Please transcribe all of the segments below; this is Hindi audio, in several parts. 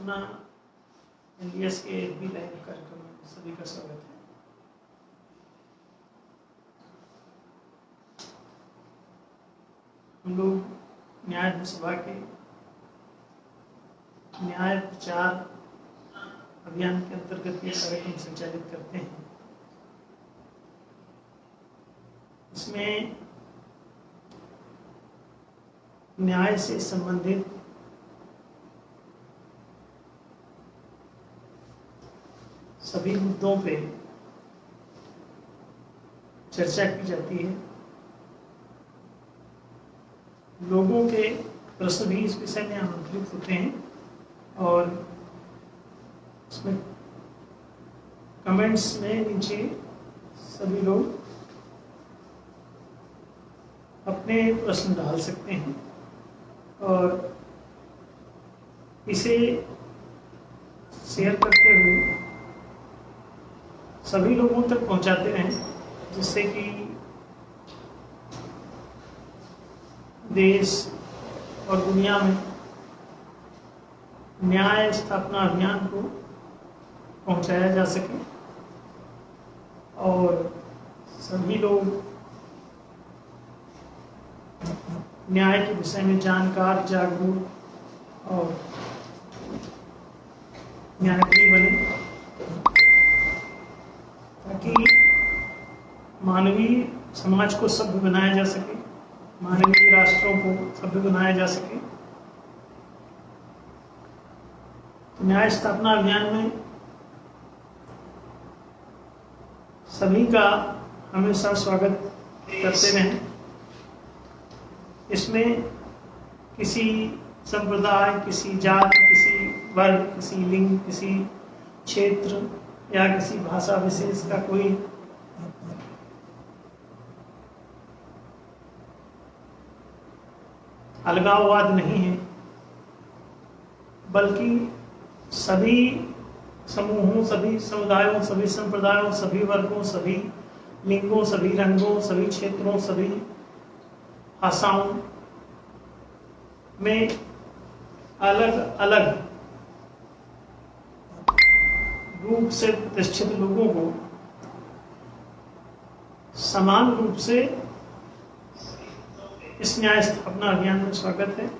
अपना एनडीएस के FB लाइव कार्यक्रम में सभी का स्वागत है। हम लोग न्याय धर्म सभा के न्याय प्रचार अभियान के अंतर्गत ये कार्यक्रम संचालित करते हैं। इसमें न्याय से संबंधित सभी मुद्दों पे चर्चा की जाती है। लोगों के प्रश्न भी इस विषय में आमंत्रित होते हैं और इसमें कमेंट्स में नीचे सभी लोग अपने प्रश्न डाल सकते हैं और इसे शेयर करते हुए सभी लोगों तक पहुंचाते रहें, जिससे कि देश और दुनिया में न्याय स्थापना अभियान को पहुंचाया जा सके और सभी लोग न्याय के विषय में जानकार, जागरूक और न्यायप्रिय बने, ताकि मानवीय समाज को सभ्य बनाया जा सके, मानवीय राष्ट्रों को सभ्य बनाया जा सके। न्याय स्थापना अभियान में सभी का हमेशा स्वागत करते रहें। इसमें किसी संप्रदाय, किसी जाति, किसी वर्ग, किसी लिंग, किसी क्षेत्र या किसी भाषा विशेष का कोई अलगाववाद नहीं है, बल्कि सभी समूहों, सभी समुदायों, सभी संप्रदायों, सभी वर्गों, सभी लिंगों, सभी रंगों, सभी क्षेत्रों, सभी भाषाओं में अलग अलग रूप से प्रतिष्ठित लोगों को समान रूप से इस न्याय स्थापना अभियान में स्वागत है।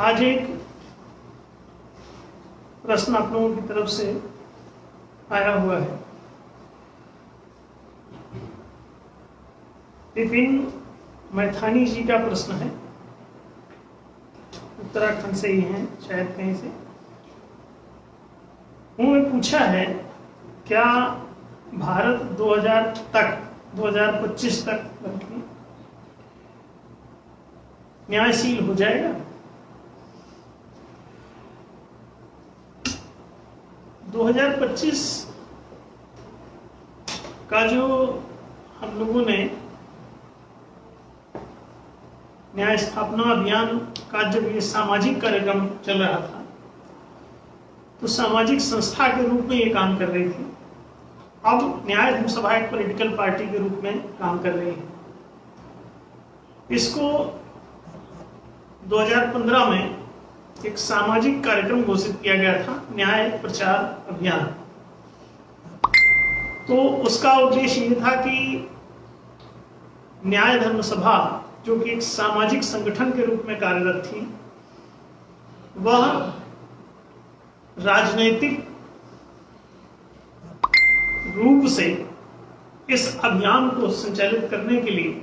आज एक प्रश्न आप लोगों की तरफ से आया हुआ है। विपिन मैथानी जी का प्रश्न है, उत्तराखंड से ही हैं, शायद कहीं से। उन्होंने पूछा है, क्या भारत 2025 तक बल्कि न्यायशील हो जाएगा? 2025 का जो हम लोगों ने न्याय स्थापना अभियान का जब ये सामाजिक कार्यक्रम चल रहा था, तो सामाजिक संस्था के रूप में ये काम कर रही थी। अब न्याय धर्म सभा एक पॉलिटिकल पार्टी के रूप में काम कर रही है। इसको 2015 में एक सामाजिक कार्यक्रम घोषित किया गया था, न्याय प्रचार अभियान। तो उसका उद्देश्य ये था कि न्याय धर्म सभा, जो कि एक सामाजिक संगठन के रूप में कार्यरत थी, वह राजनीतिक रूप से इस अभियान को संचालित करने के लिए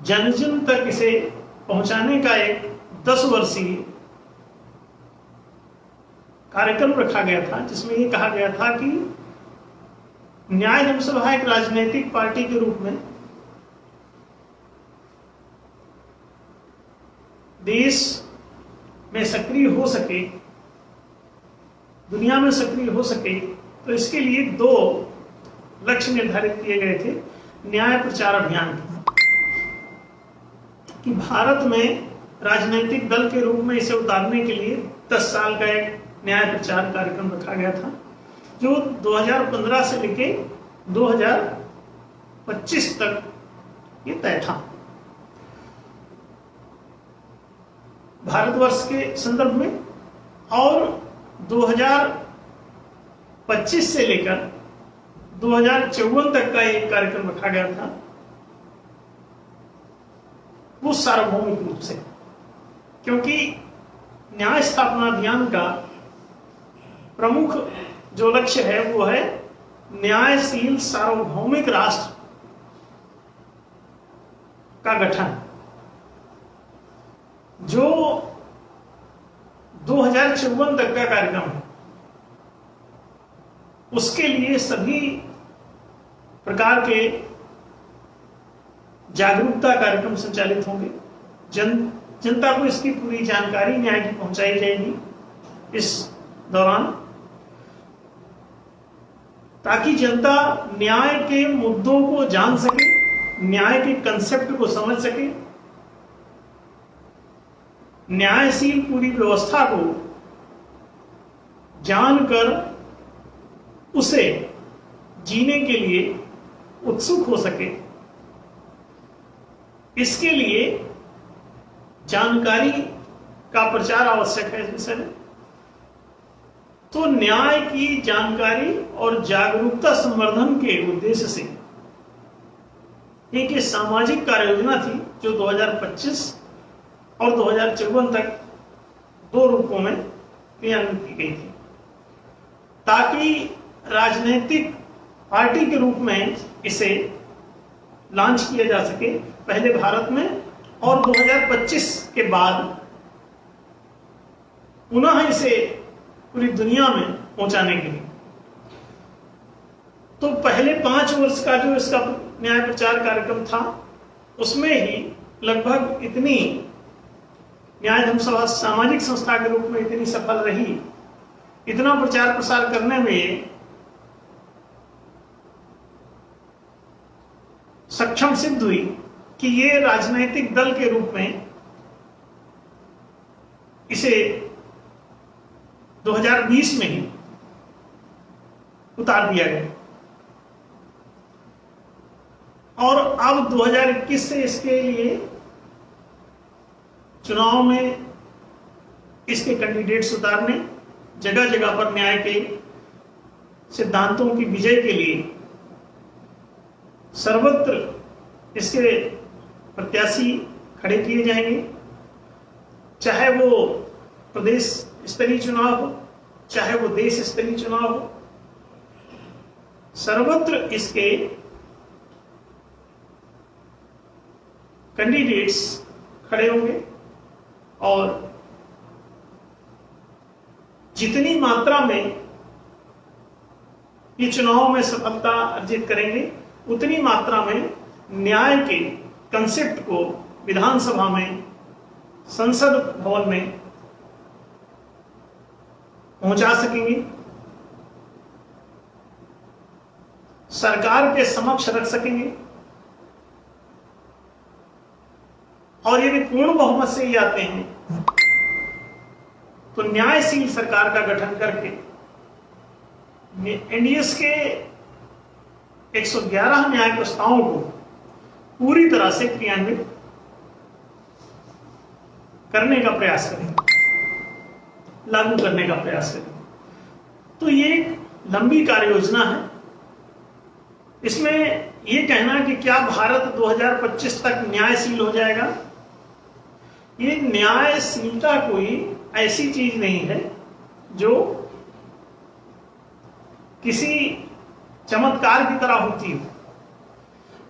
जन जन तक इसे पहुंचाने का एक 10 वर्षीय कार्यक्रम रखा गया था, जिसमें यह कहा गया था कि न्याय धर्म सभा एक राजनीतिक पार्टी के रूप में देश में सक्रिय हो सके, दुनिया में सक्रिय हो सके, तो इसके लिए 2 लक्ष्य निर्धारित किए गए थे न्याय प्रचार अभियान के। कि भारत में राजनीतिक दल के रूप में इसे उतारने के लिए 10 साल का एक न्याय प्रचार कार्यक्रम रखा गया था, जो 2015 से लेके 2025 तक ये तय था। भारतवर्ष के संदर्भ में, और 2025 से लेकर 2054 तक का एक कार्यक्रम रखा गया था, वो सार्वभौमिक रूप से, क्योंकि न्याय स्थापना अभियान का प्रमुख जो लक्ष्य है वो है न्यायशील सार्वभौमिक राष्ट्र का गठन, जो 2054 तक का कार्यक्रम है। उसके लिए सभी प्रकार के जागरूकता कार्यक्रम संचालित होंगे। जनता को इसकी पूरी जानकारी न्याय की पहुंचाई जाएगी इस दौरान, ताकि जनता न्याय के मुद्दों को जान सके, न्याय के कंसेप्ट को समझ सके, न्यायशील पूरी व्यवस्था को जानकर उसे जीने के लिए उत्सुक हो सके। इसके लिए जानकारी का प्रचार आवश्यक है इस विषय में। तो न्याय की जानकारी और जागरूकता संवर्धन के उद्देश्य से एक ये सामाजिक कार्य योजना थी जो 2025 और 2054 तक 2 रूपों में क्रियान्वित की गई थी, ताकि राजनीतिक पार्टी के रूप में इसे लॉन्च किया जा सके, पहले भारत में और 2025 के बाद पुनः इसे पूरी दुनिया में पहुंचाने के लिए। तो पहले 5 वर्ष का जो इसका न्याय प्रचार कार्यक्रम था, उसमें ही लगभग इतनी न्याय धर्मसभा सामाजिक संस्था के रूप में इतनी सफल रही, इतना प्रचार प्रसार करने में सक्षम सिद्ध हुई कि ये राजनैतिक दल के रूप में इसे 2020 में ही उतार दिया गया, और अब 2021 से इसके लिए चुनाव में इसके कैंडिडेट्स उतारने, जगह जगह पर न्याय के सिद्धांतों की विजय के लिए सर्वत्र इसके प्रत्याशी खड़े किए जाएंगे, चाहे वो प्रदेश स्तरीय चुनाव हो, चाहे वो देश स्तरीय चुनाव हो, सर्वत्र इसके कैंडिडेट्स खड़े होंगे, और जितनी मात्रा में ये चुनाव में सफलता अर्जित करेंगे, उतनी मात्रा में न्याय के कंसेप्ट को विधानसभा में, संसद भवन में पहुंचा सकेंगे, सरकार के समक्ष रख सकेंगे, और यदि पूर्ण बहुमत से ही आते हैं तो न्यायशील सरकार का गठन करके एनडीएस के 111 न्याय प्रस्तावों को पूरी तरह से क्रियान्वित करने का प्रयास करेंगे, लागू करने का प्रयास करेंगे। तो ये एक लंबी कार्य योजना है। इसमें ये कहना कि क्या भारत 2025 तक न्यायशील हो जाएगा, ये न्यायशीलता कोई ऐसी चीज नहीं है जो किसी चमत्कार की तरह होती हो।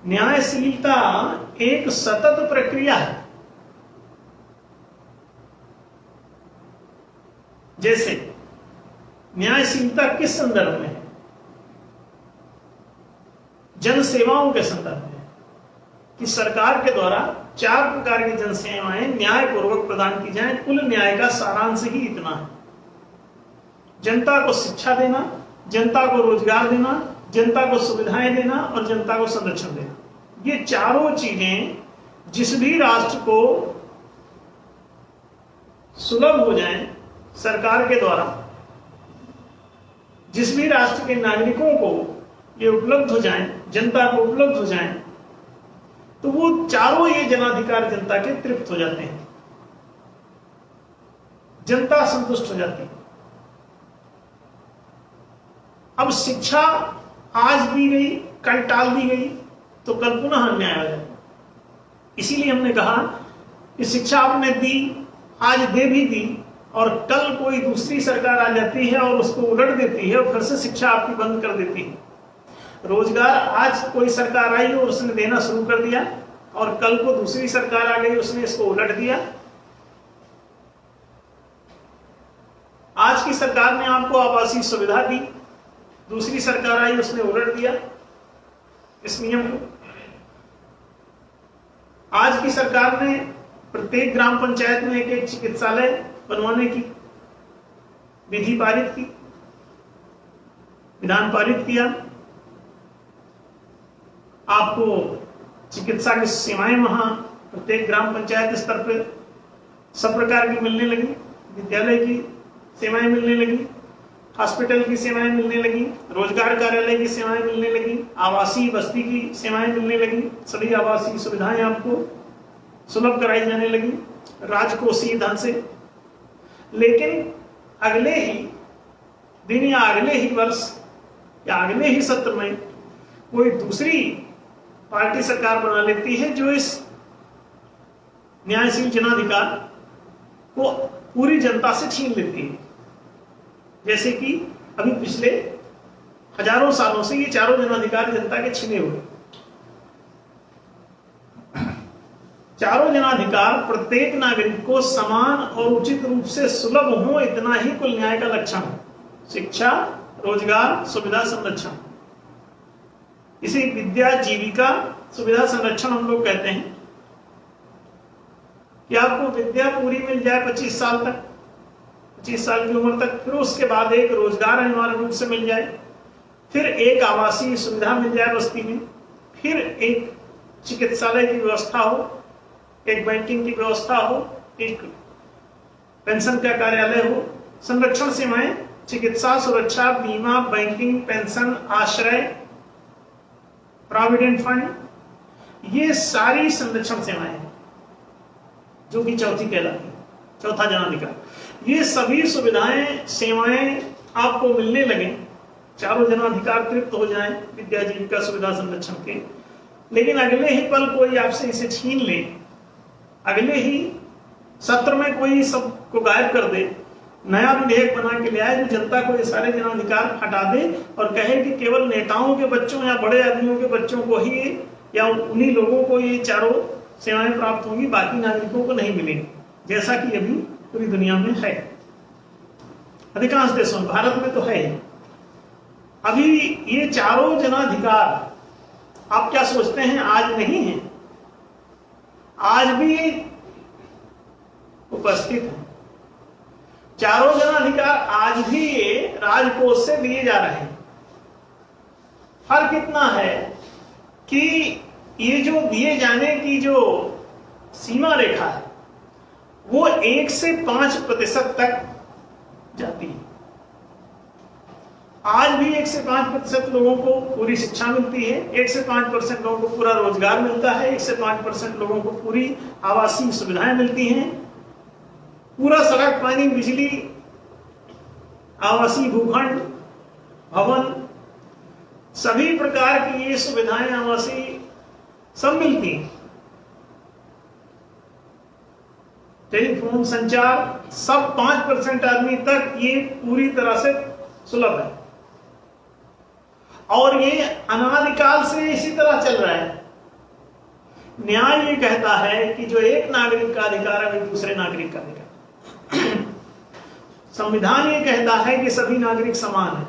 न्यायशीलता एक सतत प्रक्रिया है। जैसे न्यायशीलता किस संदर्भ में है? जन सेवाओं के संदर्भ में, कि सरकार के द्वारा 4 प्रकार की जन सेवाएं न्यायपूर्वक प्रदान की जाएं। कुल न्याय का सारांश ही इतना है: जनता को शिक्षा देना, जनता को रोजगार देना, जनता को सुविधाएं देना और जनता को संरक्षण देना। ये चारों चीजें जिस भी राष्ट्र को सुलभ हो जाएं सरकार के द्वारा, जिस भी राष्ट्र के नागरिकों को ये उपलब्ध हो जाएं, जनता को उपलब्ध हो जाएं, तो वो चारों ये जनाधिकार जनता के तृप्त हो जाते हैं। जनता संतुष्ट हो जाती है। अब शिक्षा आज दी गई, कल टाल दी गई, तो कल पुनः अन्याय हो जाएगा। इसीलिए हमने कहा कि शिक्षा आपने दी, आज दे भी दी, और कल कोई दूसरी सरकार आ जाती है और उसको उलट देती है और फिर से शिक्षा आपकी बंद कर देती है। रोजगार आज कोई सरकार आई और उसने देना शुरू कर दिया, और कल को दूसरी सरकार आ गई, उसने इसको उलट दिया। आज की सरकार ने आपको आवासीय सुविधा दी, दूसरी सरकार आई, उसने उलट दिया इस नियम को। आज की सरकार ने प्रत्येक ग्राम पंचायत में एक एक चिकित्सालय बनवाने की विधि पारित की, विधान पारित किया। आपको चिकित्सा की सेवाएं वहां प्रत्येक ग्राम पंचायत स्तर पर सब प्रकार की मिलने लगी, विद्यालय की सेवाएं मिलने लगी, हॉस्पिटल की सेवाएं मिलने लगी, रोजगार कार्यालय की सेवाएं मिलने लगी, आवासीय बस्ती की सेवाएं मिलने लगी, सभी आवासीय सुविधाएं आपको सुलभ कराई जाने लगी राजकोषीय धन से। लेकिन अगले ही दिन या अगले ही वर्ष या अगले ही सत्र में कोई दूसरी पार्टी सरकार बना लेती है जो इस न्यायशील जनाधिकार को पूरी जनता से छीन लेती है। जैसे कि अभी पिछले हजारों सालों से ये चारों जनाधिकार जनता के छीने हुए। चारों जनाधिकार प्रत्येक नागरिक को समान और उचित रूप से सुलभ हो, इतना ही कुल न्याय का लक्षण है। शिक्षा, रोजगार, सुविधा संरक्षण, इसे विद्या जीविका सुविधा संरक्षण हम लोग कहते हैं। कि आपको विद्या पूरी मिल जाए 25 साल तक, 25 साल की उम्र तक, फिर उसके बाद एक रोजगार अनिवार्य रूप से मिल जाए, फिर एक आवासीय सुविधा मिल जाए बस्ती में, फिर एक चिकित्सालय की व्यवस्था हो, एक बैंकिंग की व्यवस्था हो, एक पेंशन का कार्यालय हो, संरक्षण सेवाएं, चिकित्सा, सुरक्षा, बीमा, बैंकिंग, पेंशन, आश्रय, प्रोविडेंट फंड, ये सारी संरक्षण सेवाएं हैं जो कि चौथी कहलाती है, चौथा जनाधिकार। ये सभी सुविधाएं सेवाएं आपको मिलने लगे, चारों जनाधिकार तृप्त हो जाएं विद्या जीविका सुविधा संरक्षण के, लेकिन अगले ही पल कोई आपसे इसे छीन ले, अगले ही सत्र में कोई सबको गायब कर दे, नया विधेयक बना के ले आए जो जनता को ये सारे जनाधिकार हटा दे और कहे कि केवल नेताओं के बच्चों या बड़े आदमियों के बच्चों को ही या उन्हीं लोगों को ये चारों सेवाएं प्राप्त होंगी, बाकी नागरिकों को नहीं मिलेंगी, जैसा कि अभी पूरी दुनिया में है, अधिकांश देशों में, भारत में तो है। अभी ये चारों जनाधिकार आप क्या सोचते हैं आज नहीं है? आज भी उपस्थित है। चारों जनाधिकार आज भी राजकोष से दिए जा रहे हैं। फर्क इतना है कि ये जो दिए जाने की जो सीमा रेखा है वो 1 से 5% तक जाती है। आज भी 1 से 5% लोगों को पूरी शिक्षा मिलती है, 1 से 5% लोगों को पूरा रोजगार मिलता है, 1 से 5% लोगों को पूरी आवासीय सुविधाएं मिलती हैं, पूरा सड़क, पानी, बिजली, आवासीय भूखंड, भवन, सभी प्रकार की ये सुविधाएं आवासीय सब मिलती हैं। टेलीफोन, संचार, सब 5% आदमी तक ये पूरी तरह से सुलभ है। और ये अनादिकाल से इसी तरह चल रहा है। न्याय ये कहता है कि जो एक नागरिक का अधिकार है वही दूसरे नागरिक का अधिकार। संविधान ये कहता है कि सभी नागरिक समान हैं।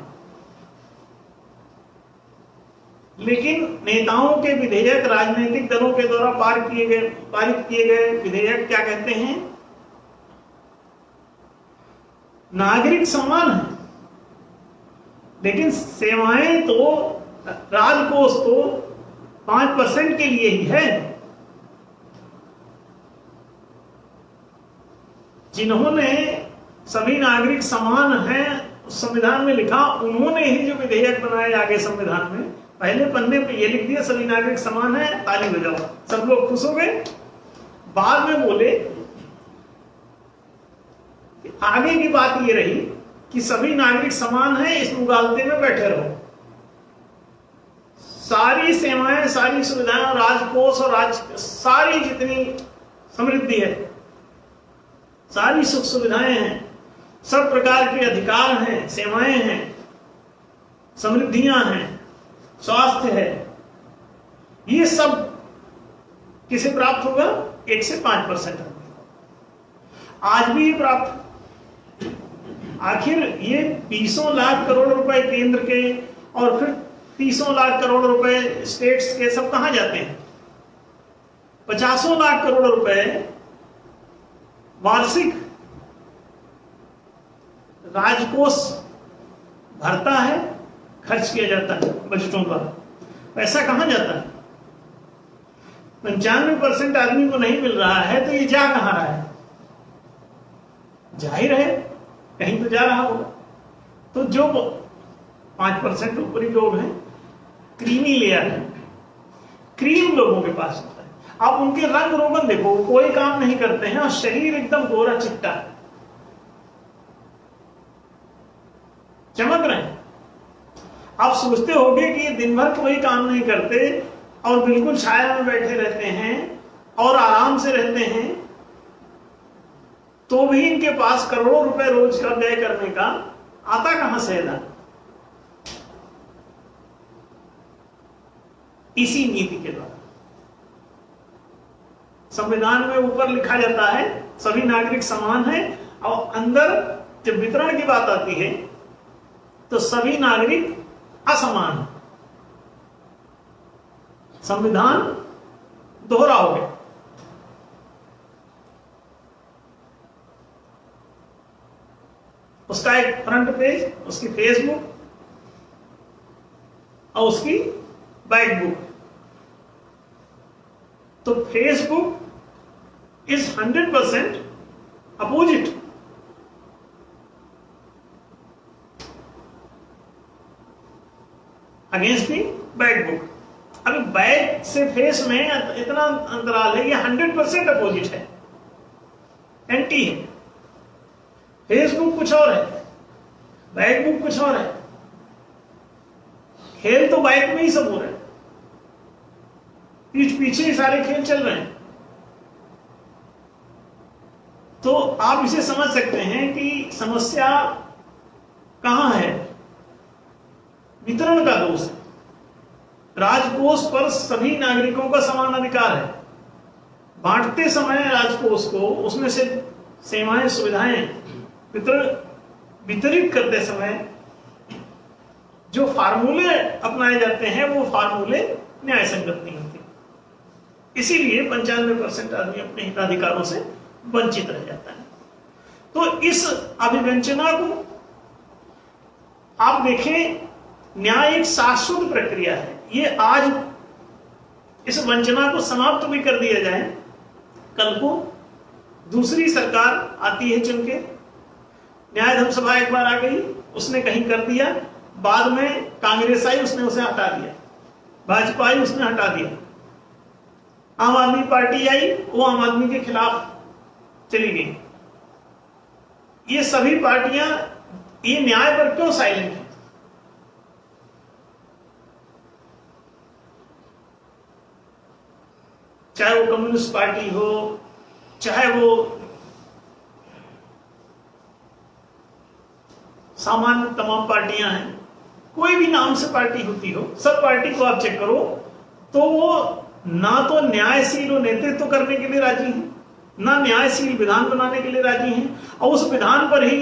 लेकिन नेताओं के विधेयक, राजनीतिक दलों के द्वारा पारित किए गए विधेयक क्या कहते हैं? नागरिक समान है, लेकिन सेवाएं तो, राजकोष तो 5% के लिए ही है। जिन्होंने सभी नागरिक समान हैं संविधान में लिखा, उन्होंने ही जो विधेयक बनाए आगे संविधान में, पहले पन्ने पे ये लिख दिया सभी नागरिक समान है, ताली बजाओ, सब लोग खुश हो गए। बाद में बोले आगे की बात ये रही कि सभी नागरिक समान हैं, इस मुगालते में बैठे रहो। सारी सेवाएं, सारी सुविधाएं, राजकोष और सारी जितनी समृद्धि है, सारी सुख सुविधाएं हैं, सब प्रकार के अधिकार हैं, सेवाएं हैं, समृद्धियां हैं, स्वास्थ्य है, ये सब किसे प्राप्त होगा? 1 से 5%। आज भी ये प्राप्त। आखिर ये 20 लाख करोड़ रुपए केंद्र के और फिर 30 लाख करोड़ रुपए स्टेट्स के सब कहां जाते हैं? 50 लाख करोड़ रुपए वार्षिक राजकोष भरता है, खर्च किया जाता है बजटों द्वारा। पैसा कहां जाता है? 95% आदमी को नहीं मिल रहा है, तो ये जा कहां रहा है? जाहिर है कहीं तो जा रहा होगा। तो जो 5% ऊपरी लोग हैं, क्रीमी लेयर है, क्रीम लोगों के पास होता है। आप उनके रंग रोगन देखो, कोई काम नहीं करते हैं और शरीर एकदम गोरा चिट्टा है, चमक रहे हैं। आप सोचते होंगे कि ये दिन भर कोई काम नहीं करते और बिल्कुल छाया में बैठे रहते हैं और आराम से रहते हैं, तो भी इनके पास करोड़ों रुपए रोज का व्यय करने का आता कहां से है? इसी नीति के द्वारा। संविधान में ऊपर लिखा जाता है सभी नागरिक समान हैं, और अंदर जब वितरण की बात आती है तो सभी नागरिक असमान हैं। संविधान दोहरा हो गया। उसका एक फ्रंट पेज, उसकी फेसबुक और उसकी बैक बुक। तो Facebook is 100% opposite. Against the back book. अभी बैक से फेस में इतना अंतराल है, ये 100% अपोजिट है, एंटी है। फेसबुक कुछ और है, बैक बुक कुछ और है। खेल तो बैक में ही सब हो रहे हैं, पीछे ही सारे खेल चल रहे हैं। तो आप इसे समझ सकते हैं कि समस्या कहां है? वितरण का दोष है। राजकोष पर सभी नागरिकों का समान अधिकार है। बांटते समय राजकोष को, उसमें से सेवाएं, सुविधाएं वितरित करते समय जो फार्मूले अपनाए जाते हैं, वो फार्मूले न्याय संगत नहीं होते। इसीलिए 95% आदमी अपने हिताधिकारों से वंचित रह जाता है। तो इस अभिवंचना को आप देखें, न्याय एक शाश्वत प्रक्रिया है। ये आज इस वंचना को समाप्त भी कर दिया जाए, कल को दूसरी सरकार आती है चुन के, न्याय धर्म सभा एक बार आ गई, उसने कहीं कर दिया, बाद में कांग्रेस आई, उसने उसे हटा दिया, भाजपा आई, उसने हटा दिया, आम आदमी पार्टी आई, वो आम आदमी के खिलाफ चली गई। ये सभी पार्टियां ये न्याय पर क्यों साइलेंट है? चाहे वो कम्युनिस्ट पार्टी हो, चाहे वो सामान्य तमाम पार्टियां हैं, कोई भी नाम से पार्टी होती हो, सब पार्टी को आप चेक करो तो वो ना तो न्यायशील नेतृत्व करने के लिए राजी हैं, ना न्यायशील विधान बनाने के लिए राजी हैं, और उस विधान पर ही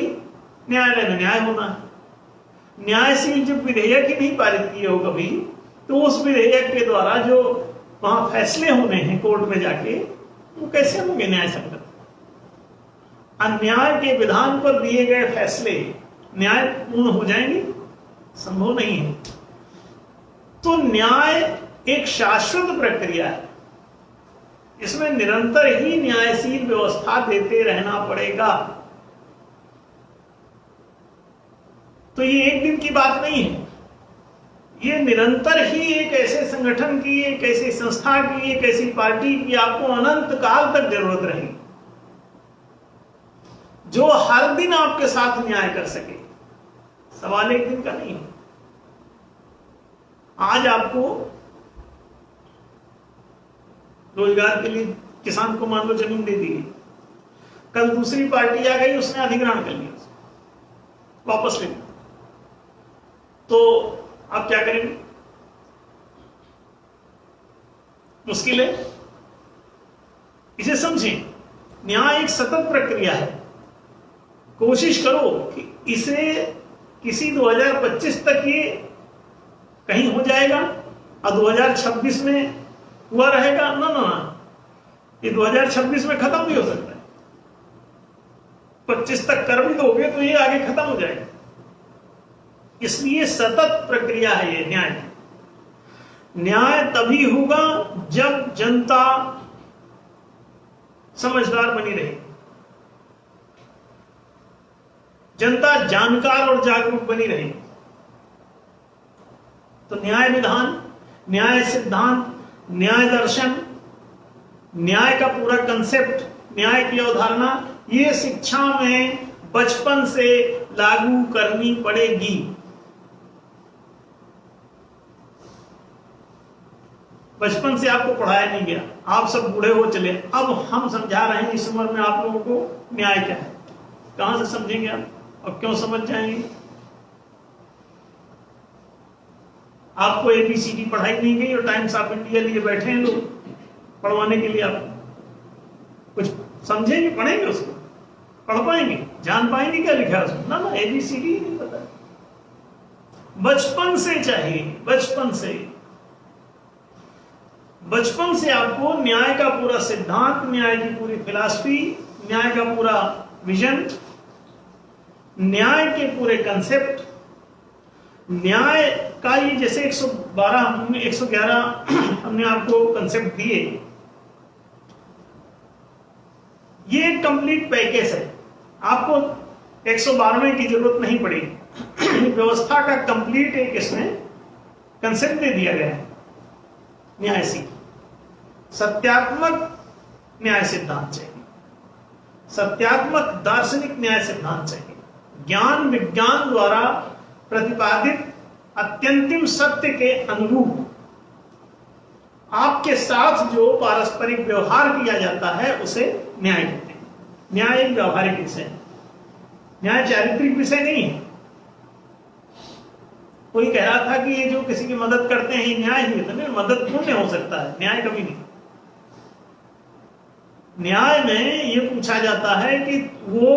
न्यायालय में न्याय होना है। न्यायशील जब विधेयक ही नहीं पारित किए हो कभी, तो उस विधेयक के द्वारा जो वहां फैसले होने हैं कोर्ट में जाके, वो कैसे होंगे न्याय संगत? अन्याय के विधान पर दिए गए फैसले न्याय पूर्ण हो जाएंगे? संभव नहीं है। तो न्याय एक शाश्वत प्रक्रिया है, इसमें निरंतर ही न्यायशील व्यवस्था देते रहना पड़ेगा। तो ये एक दिन की बात नहीं है, ये निरंतर ही एक ऐसे संगठन की, एक ऐसी संस्था की, एक ऐसी पार्टी की आपको अनंत काल तक जरूरत रहेगी। जो हर दिन आपके साथ न्याय कर सके। सवाल एक दिन का नहीं है। आज आपको रोजगार के लिए किसान को मान लो जमीन दे दी गई, कल दूसरी पार्टी आ गई, उसने अधिग्रहण कर लिया, वापस ले लिया, तो आप क्या करेंगे? मुश्किल है। इसे समझें, न्याय एक सतत प्रक्रिया है। कोशिश करो कि इसे किसी 2025 तक ये कहीं हो जाएगा और 2026 में हुआ रहेगा, ना ना ना, ये 2026 में खत्म भी हो सकता है। 25 तक कर भी दोगे तो ये आगे खत्म हो जाएगा। इसलिए सतत प्रक्रिया है ये न्याय। न्याय तभी होगा जब जनता समझदार बनी रहे, जनता जानकार और जागरूक बनी रहे। तो न्याय विधान, न्याय सिद्धांत, न्याय दर्शन, न्याय का पूरा कंसेप्ट, न्याय की अवधारणा, ये शिक्षा में बचपन से लागू करनी पड़ेगी। बचपन से आपको पढ़ाया नहीं गया, आप सब बूढ़े हो चले, अब हम समझा रहे हैं इस उम्र में आप लोगों को न्याय क्या है। कहां से समझेंगे आप और क्यों समझ जाएंगे? आपको ABCD पढ़ाई नहीं गई और टाइम्स ऑफ इंडिया लिए बैठे हैं लोग पढ़वाने के लिए। आप कुछ समझेंगे, पढ़ेंगे, उसको पढ़ पाएंगे, जान पाएंगे क्या लिखा है उसमें? ना ना, ABCD नहीं पता। बचपन से चाहिए, बचपन से आपको न्याय का पूरा सिद्धांत, न्याय की पूरी फिलॉसफी, न्याय का पूरा विजन, न्याय के पूरे कंसेप्ट, न्याय का ये जैसे 111 हमने आपको कंसेप्ट दिए, ये एक कंप्लीट पैकेज है। आपको 112वें की जरूरत नहीं पड़ेगी। व्यवस्था का कंप्लीट एक इसमें कंसेप्ट दे दिया गया है। न्याय सीख, सत्यात्मक न्याय सिद्धांत चाहिए, सत्यात्मक दार्शनिक न्याय सिद्धांत चाहिए, ज्ञान विज्ञान द्वारा प्रतिपादित अत्यंतिम सत्य के अनुरूप आपके साथ जो पारस्परिक व्यवहार किया जाता है उसे न्याय कहते हैं। न्याय एक व्यवहारिक विषय है, न्याय चारित्रिक विषय नहीं है। कोई कह रहा था कि ये जो किसी की मदद करते हैं ये न्याय नहीं, तो मदद पुण्य हो सकता है, न्याय कभी नहीं। न्याय में ये पूछा जाता है कि वो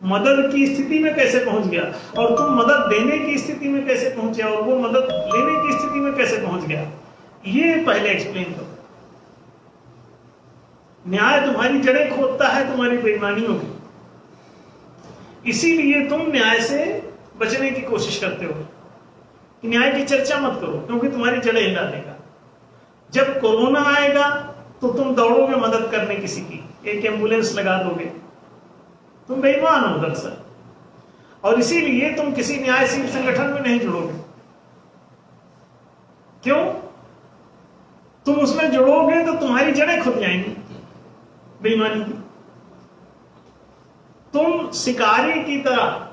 मदद की स्थिति में कैसे पहुंच गया और तुम मदद देने की स्थिति में कैसे पहुंचे और वो मदद लेने की स्थिति में कैसे पहुंच गया, ये पहले एक्सप्लेन करो। न्याय तुम्हारी जड़ें खोदता है तुम्हारी बेईमानियों की, इसीलिए तुम न्याय से बचने की कोशिश करते हो कि न्याय की चर्चा मत करो, क्योंकि तुम्हारी जड़ें हिला देगा। जब कोरोना आएगा तो तुम दौड़ोगे मदद करने किसी की, एक एम्बुलेंस लगा दोगे, तुम बेईमान हो दरअसल, और इसीलिए तुम किसी न्यायशील संगठन में नहीं जुड़ोगे। क्यों? तुम उसमें जुड़ोगे तो तुम्हारी जड़ें खुद जाएंगी बेईमानी की। तुम शिकारी की तरह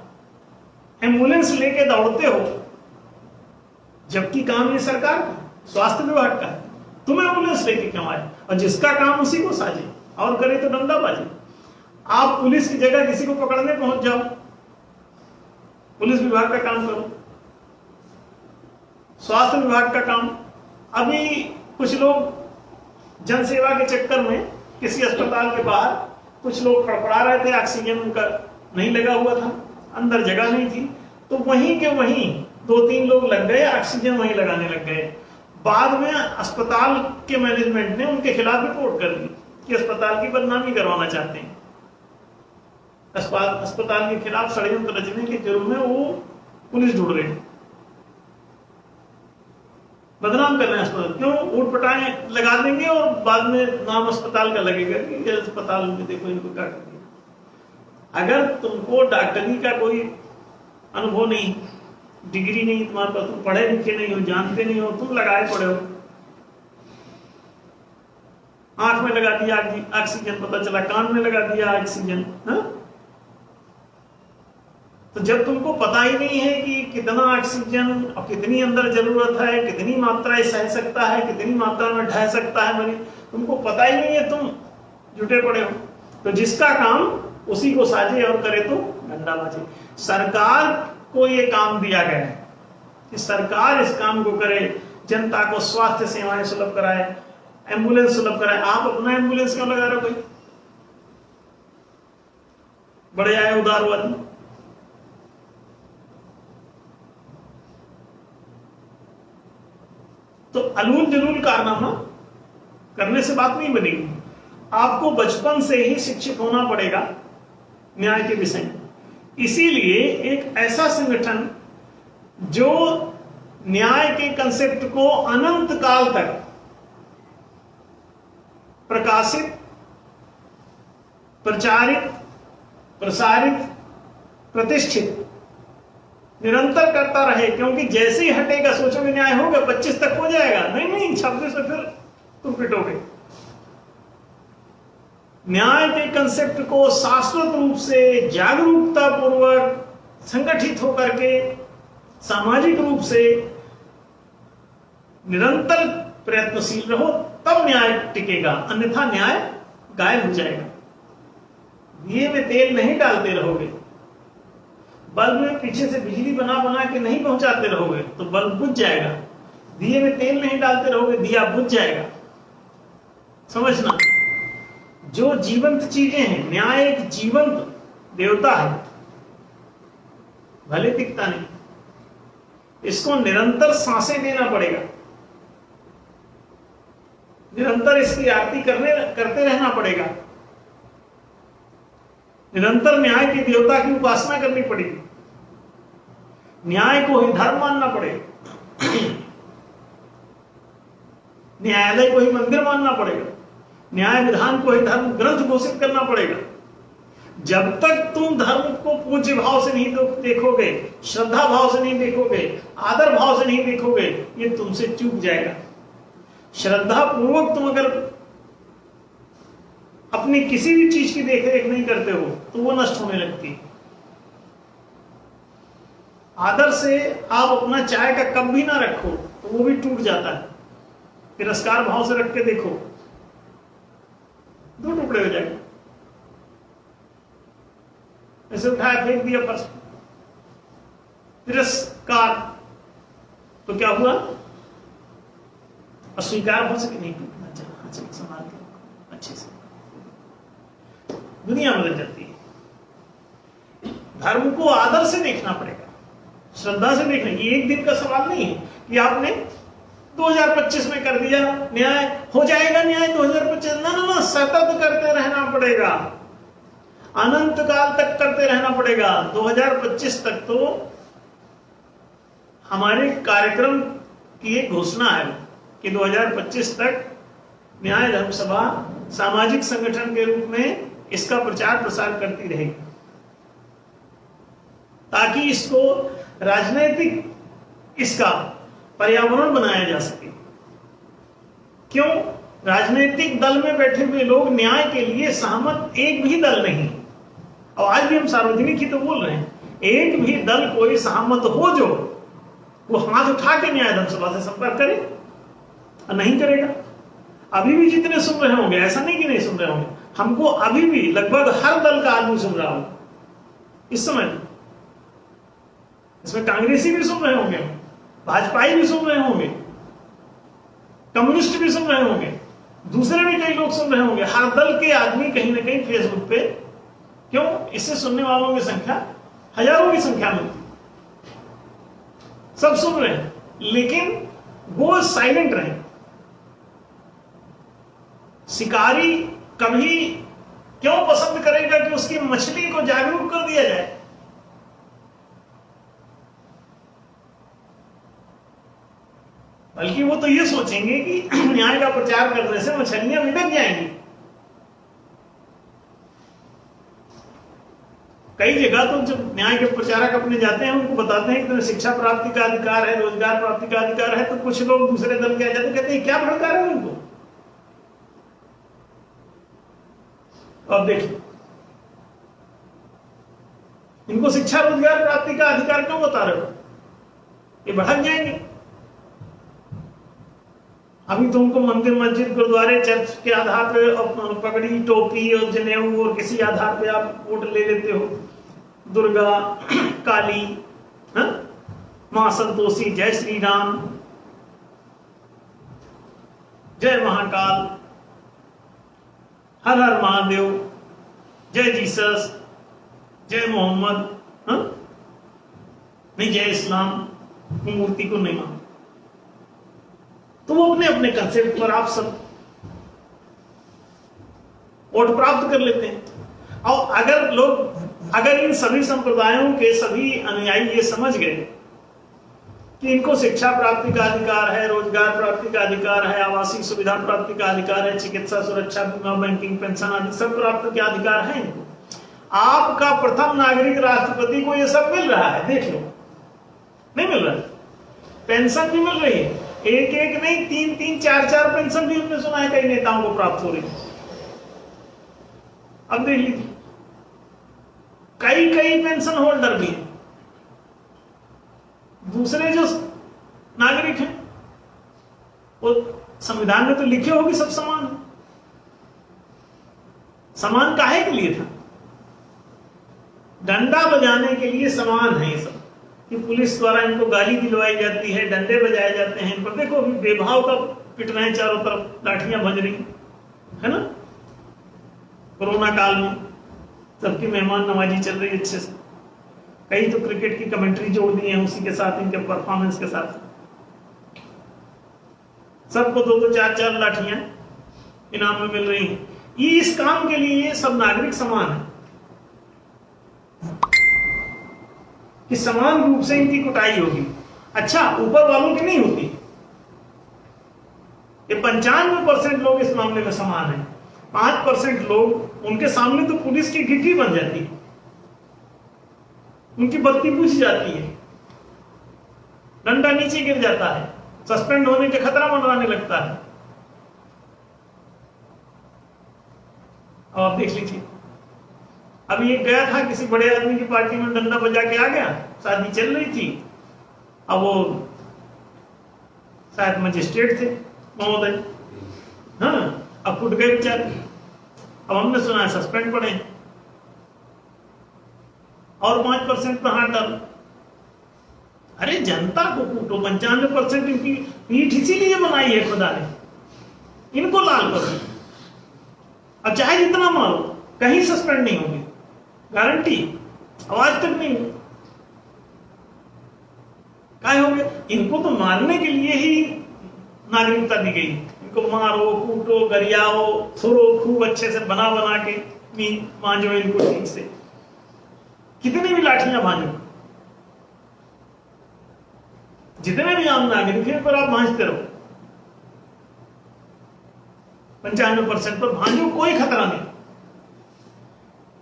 एम्बुलेंस लेके दौड़ते हो, जबकि काम ये सरकार का, स्वास्थ्य विभाग का है। तुम एम्बुलेंस लेके क्यों आए? और जिसका काम उसी को साजे, और करे तो डंडाबाजी। आप पुलिस की जगह किसी को पकड़ने पहुंच जाओ, पुलिस विभाग का काम करो, स्वास्थ्य विभाग का काम। अभी कुछ लोग जनसेवा के चक्कर में किसी अस्पताल के बाहर कुछ लोग फड़फड़ा रहे थे, ऑक्सीजन उनका नहीं लगा हुआ था, अंदर जगह नहीं थी, तो वहीं के वहीं 2-3 लोग लग गए, ऑक्सीजन वहीं लगाने लग गए। बाद में अस्पताल के मैनेजमेंट ने उनके खिलाफ रिपोर्ट कर दी कि अस्पताल की बदनामी करवाना चाहते हैं। अस्पताल के खिलाफ षड्यंत्र रचने के जुर्म में वो पुलिस ढूंढ रही, बदनाम कर रहे हैं अस्पताल। क्यों? ऊट पटाए लगा देंगे और बाद में नाम अस्पताल का लगेगा कि अस्पताल में देखो इनको क्या कर दिया। अगर तुमको डॉक्टरी का कोई अनुभव नहीं, डिग्री नहीं तुम्हारे पास, तुम पढ़े लिखे नहीं हो, जानते नहीं हो, तुम लगाए पड़े हो, आंख में लगा दिया ऑक्सीजन, पता चला कान में लगा दिया ऑक्सीजन। हाँ, तो जब तुमको पता ही नहीं है कि कितना ऑक्सीजन और कितनी अंदर जरूरत है, कितनी मात्रा सह सकता है, कितनी मात्रा में ढह सकता है मरीज, तुमको पता ही नहीं है, तुम जुटे पड़े हो। तो जिसका काम उसी को साजे और करे तो डंडा बाजे। सरकार को ये काम दिया गया है कि सरकार इस काम को करे, जनता को स्वास्थ्य सेवाएं सुलभ कराए, एम्बुलेंस सुलभ कराए। आप अपना एम्बुलेंस क्यों लगा रहे हो? कोई बड़े आए उदारवादी, तो अलूल जलूल कारनामा करने से बात नहीं बनेगी। आपको बचपन से ही शिक्षित होना पड़ेगा न्याय के विषय में। इसीलिए एक ऐसा संगठन जो न्याय के कंसेप्ट को अनंत काल तक प्रकाशित, प्रचारित, प्रसारित, प्रतिष्ठित निरंतर करता रहे, क्योंकि जैसे ही हटेगा सोचोगे न्याय होगा 25 तक हो जाएगा, नहीं 26 में फिर तुम पिटोगे। न्याय के कंसेप्ट को शाश्वत रूप से जागरूकता पूर्वक संगठित होकर के सामाजिक रूप से निरंतर प्रयत्नशील रहो, तब न्याय टिकेगा, अन्यथा न्याय गायब हो जाएगा। दिए में तेल नहीं डालते रहोगे, बल्ब में पीछे से बिजली बना बना के नहीं पहुंचाते रहोगे तो बल्ब बुझ जाएगा। दिए में तेल नहीं डालते रहोगे, दिया बुझ जाएगा। समझना, जो जीवंत चीजें हैं, न्याय एक जीवंत देवता है, भले दिखता नहीं, इसको निरंतर सांसें देना पड़ेगा, निरंतर इसकी आरती करते रहना पड़ेगा, निरंतर न्याय के देवता की उपासना करनी पड़ेगी, न्याय को ही धर्म मानना पड़ेगा, न्यायालय को ही मंदिर मानना पड़ेगा, न्याय विधान को ही धर्म ग्रंथ घोषित करना पड़ेगा। जब तक तुम धर्म को पूज्य भाव से नहीं देखोगे, श्रद्धा भाव से नहीं देखोगे, आदर भाव से नहीं देखोगे, ये तुमसे चूक जाएगा। श्रद्धा पूर्वक तुम अगर अपनी किसी भी चीज की देखरेख नहीं करते हो तो वो नष्ट होने लगती है। आदर से आप अपना चाय का कप भी ना रखो तो वो भी टूट जाता है। तिरस्कार भाव से रख के देखो, दो टुकड़े हो जाएंगे। ऐसे उठाया फेंक दिया फर्श, तिरस्कार, तो क्या हुआ? अस्वीकार भाव से नहीं टूटना चाहिए, संभाल के अच्छे से, दुनिया बदल जाती है। धर्म को आदर से देखना पड़ेगा, श्रद्धा से देखना। ये एक दिन का सवाल नहीं है कि आपने 2025 में कर दिया, न्याय हो जाएगा, न्याय 2025, ना, सतत करते रहना पड़ेगा, अनंत काल तक करते रहना पड़ेगा। 2025 तक तो हमारे कार्यक्रम की एक घोषणा है कि 2025 तक न्याय धर्म सभा सामाजिक संगठन के रूप में इसका प्रचार प्रसार करती रहेगी, ताकि इसको राजनीतिक इसका पर्यावरण बनाया जा सके। क्यों? राजनीतिक दल में बैठे हुए लोग न्याय के लिए सहमत एक भी दल नहीं, और आज भी हम सार्वजनिक ही तो बोल रहे हैं, एक भी दल कोई सहमत हो जो वो हाथ उठा के न्याय धर्म सभा से संपर्क करे, और नहीं करेगा। अभी भी जितने सुन रहे होंगे, ऐसा नहीं कि नहीं सुन रहे होंगे, हमको अभी भी लगभग हर दल का आदमी सुन रहा होगा इस समय। इसमें कांग्रेसी भी सुन रहे होंगे, भाजपाई भी सुन रहे होंगे, कम्युनिस्ट भी सुन रहे होंगे, दूसरे भी कई लोग सुन रहे होंगे। हर दल के आदमी कहीं ना कहीं फेसबुक पे, क्यों? इससे सुनने वालों की संख्या हजारों की संख्या में, सब सुन रहे हैं, लेकिन वो साइलेंट रहे। शिकारी कभी क्यों पसंद करेगा कि उसकी मछली को जागरूक कर दिया जाए? बल्कि वो तो ये सोचेंगे कि न्याय का प्रचार करने से मछलियां मिटक जाएंगी। कई जगह तो जब न्याय के प्रचारक अपने जाते हैं, उनको बताते हैं कि तुम्हें शिक्षा प्राप्ति का अधिकार है, रोजगार प्राप्ति का अधिकार है, तो कुछ लोग दूसरे दल के आ जाते, कहते हैं क्या भड़का रहे हो उनको? अब देखिए, इनको शिक्षा रोजगार प्राप्ति का अधिकार क्यों बता रहे हो? ये भड़क जाएंगे। अभी तो उनको मंदिर, मस्जिद, गुरुद्वारे, चर्च के आधार पे पगड़ी, टोपी और जनेऊ और किसी आधार पे आप वोट ले लेते हो। दुर्गा, काली, मां संतोषी, जय श्री राम, जय महाकाल, हर हर महादेव, जय जीसस, जय मोहम्मद, नहीं जय इस्लाम, मूर्ति को नहीं मानते। तो वो अपने अपने कंसेप्ट पर आप सब वोट प्राप्त कर लेते हैं। और अगर इन सभी संप्रदायों के सभी अनुयायी ये समझ गए कि इनको शिक्षा प्राप्ति का अधिकार है, रोजगार प्राप्ति का अधिकार है, आवासीय सुविधा प्राप्ति का अधिकार है, चिकित्सा, सुरक्षा, बीमा, बैंकिंग, पेंशन आदि सब प्राप्ति के अधिकार है इनको, आपका प्रथम नागरिक राष्ट्रपति को ये सब मिल रहा है, देख लो। नहीं मिल रहा है? पेंशन भी मिल रही है, एक एक नहीं, तीन तीन चार चार पेंशन भी हमने सुना है कई नेताओं को प्राप्त हो रही है। अब देख लीजिए, कई कई पेंशन होल्डर भी हैं। दूसरे जो नागरिक हैं वो संविधान में तो लिखे होगी सब समान है। समान काहे के लिए था? डंडा बजाने के लिए समान है ये सब, कि पुलिस द्वारा इनको गाली दिलवाई जाती है, डंडे बजाए जाते हैं। पर देखो अभी बेभाव का पिट रहे हैं, चारों तरफ लाठियां बज रही है ना। कोरोना काल में सबकी मेहमान नवाजी चल रही है अच्छे से। कई तो क्रिकेट की कमेंट्री जोड़ दी है उसी के साथ, इनके परफॉर्मेंस के साथ। सबको दो दो चार चार लाठियां इनाम में मिल रही हैं। ये इस काम के लिए सब नागरिक समान है, कि समान रूप से इनकी कुटाई होगी। अच्छा, ऊपर वालों की नहीं होती। ये 95% लोग इस मामले में समान हैं। 5% लोग, उनके सामने तो पुलिस की गिट्टी बन जाती है, उनकी बत्ती बुझ जाती है, डंडा नीचे गिर जाता है, सस्पेंड होने का खतरा मंडराने लगता है। और आप देख लीजिए, अभी एक गया था किसी बड़े आदमी की पार्टी में, डंडा बजा के आ गया, शादी चल रही थी। अब वो शायद मजिस्ट्रेट थे महोदय, हाँ, अब फुट गए बेचारे। अब हमने सुना है सस्पेंड पड़े और 5% पर हाथ डालो। अरे जनता को कूटो, 95% इनकी पीठ इसीलिए बनाई है खुदा ने, इनको लाल करो। अब चाहे जितना मारो, कहीं सस्पेंड नहीं होगी, गारंटी। आवाज तक नहीं हो। क्या हो गया? इनको तो मारने के लिए ही नागरिकता दी गई। इनको मारो, कूटो, गरियाओ, सुरो, खूब अच्छे से बना बना के मांझो इनको ठीक से, कितनी भी लाठियां भांजो, जितने भी आम नागरिक हैं पर आप भांजते रहो। 95% पर भांजो, कोई खतरा नहीं।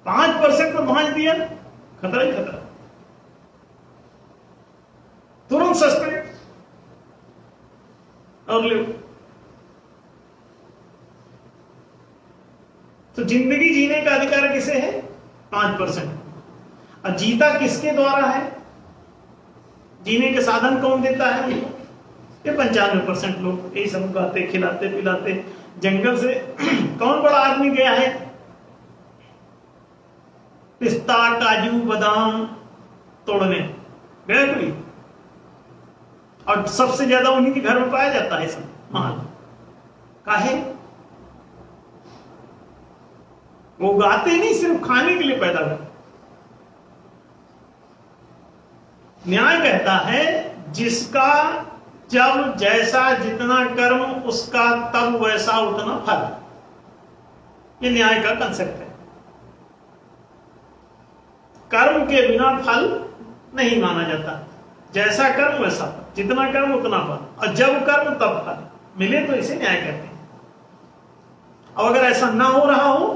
5% पर भांज दिया, खतरा ही खतरा, तुरंत सस्पेंड और ले। तो जिंदगी जीने का अधिकार किसे है? 5%। और जीता किसके द्वारा है? जीने के साधन कौन देता है उनको? ये 95% लोग। यही सब गाते, खिलाते, पिलाते। जंगल से कौन बड़ा आदमी गया है पिस्ता, काजू, बादाम तोड़ने? गया कोई? और सबसे ज्यादा उन्हीं के घर में पाया जाता है सब माल। काहे? वो उगाते नहीं, सिर्फ खाने के लिए पैदा करते। न्याय कहता है जिसका जब जैसा जितना कर्म उसका तब वैसा उतना फल। ये न्याय का कंसेप्ट है। कर्म के बिना फल नहीं माना जाता। जैसा कर्म वैसा फल, जितना कर्म उतना फल, और जब कर्म तब फल मिले तो इसे न्याय कहते हैं। अब अगर ऐसा ना हो रहा हो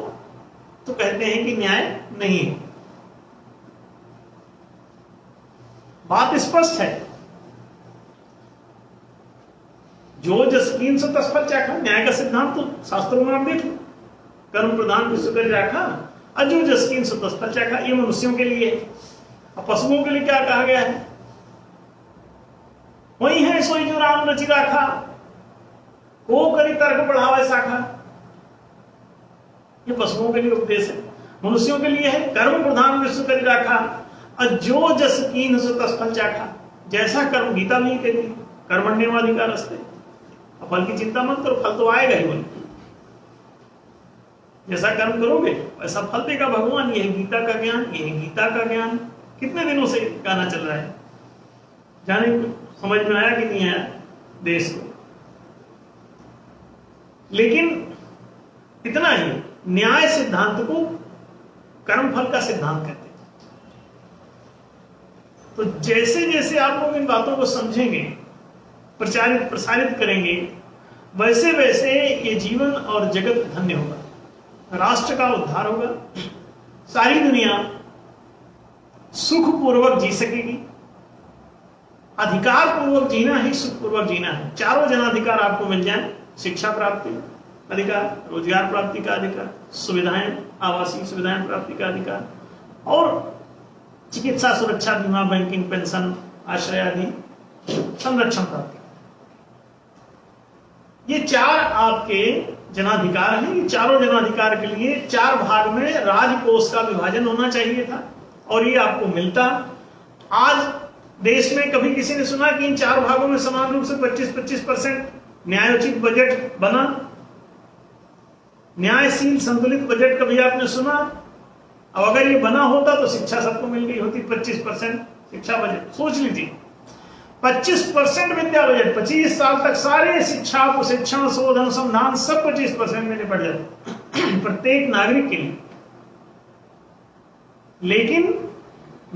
तो कहते हैं कि न्याय नहीं है। बात स्पष्ट है। जो जस्किन से तस्फर चाखा, न्याय का सिद्धांत तो शास्त्रों में आप देख लो। कर्म प्रधान विश्व कर राखा अजो जस्किन सुतस्थल चाखा, ये मनुष्यों के लिए है। अब पशुओं के लिए क्या कहा गया है? वही है सोई जो राम रचि राखा, वो करी तर्क बढ़ावे शाखा। ये पशुओं के लिए उपदेश है। मनुष्यों के लिए है कर्म प्रधान विश्व कर राखा अजो जस कीन सुतस्थल चाखा। जैसा कर्म गीता में ही कहती है, कर्मण्येवाधिकार अस्ते, फल की चिंता मत करो, फल तो आएगा ही। बोल जैसा कर्म करोगे वैसा फल देगा भगवान। ये है गीता का ज्ञान, ये है गीता का ज्ञान। कितने दिनों से गाना चल रहा है, जाने समझ में आया कि नहीं आया देश को। लेकिन इतना ही, न्याय सिद्धांत को कर्म फल का सिद्धांत कहते हैं। तो जैसे जैसे आप लोग इन बातों को समझेंगे, प्रचारित प्रसारित करेंगे, वैसे वैसे ये जीवन और जगत धन्य होगा, राष्ट्र का उद्धार होगा, सारी दुनिया सुखपूर्वक जी सकेगी। अधिकार पूर्वक जीना ही सुखपूर्वक जीना है। चारों जनाधिकार आपको मिल जाए, शिक्षा प्राप्ति अधिकार, रोजगार प्राप्ति का अधिकार, सुविधाएं, आवासीय सुविधाएं प्राप्ति का अधिकार, और चिकित्सा सुरक्षा, बीमा, बैंकिंग, पेंशन, आश्रय आदि संरक्षण प्राप्ति। ये चार आपके जनाधिकार हैं। ये चारों जनाधिकार के लिए 4 भाग में राजकोष का विभाजन होना चाहिए था, और ये आपको मिलता। आज देश में कभी किसी ने सुना कि इन 4 भागों में समान रूप से 25-25% न्यायोचित बजट बना? न्यायशील संतुलित बजट कभी आपने सुना? अब अगर ये बना होता तो शिक्षा सबको मिल गई होती। 25% शिक्षा बजट, सोच लीजिए 25% विद्या बजट, 25 साल तक सारे शिक्षा, प्रशिक्षण, शोध, अनुसंधान सब 25% में निपट जाते प्रत्येक नागरिक के लिए। लेकिन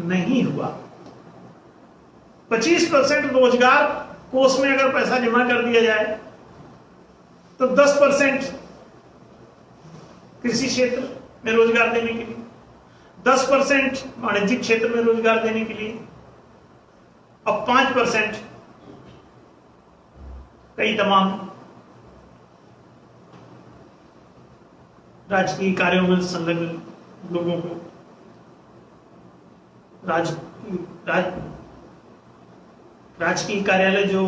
नहीं हुआ। 25% रोजगार कोष में अगर पैसा जमा कर दिया जाए तो 10% कृषि क्षेत्र में रोजगार देने के लिए, 10% वाणिज्यिक क्षेत्र में रोजगार देने के लिए, अब 5% कई तमाम राजकीय कार्यों में संलग्न लोगों को राजकीय कार्यालय जो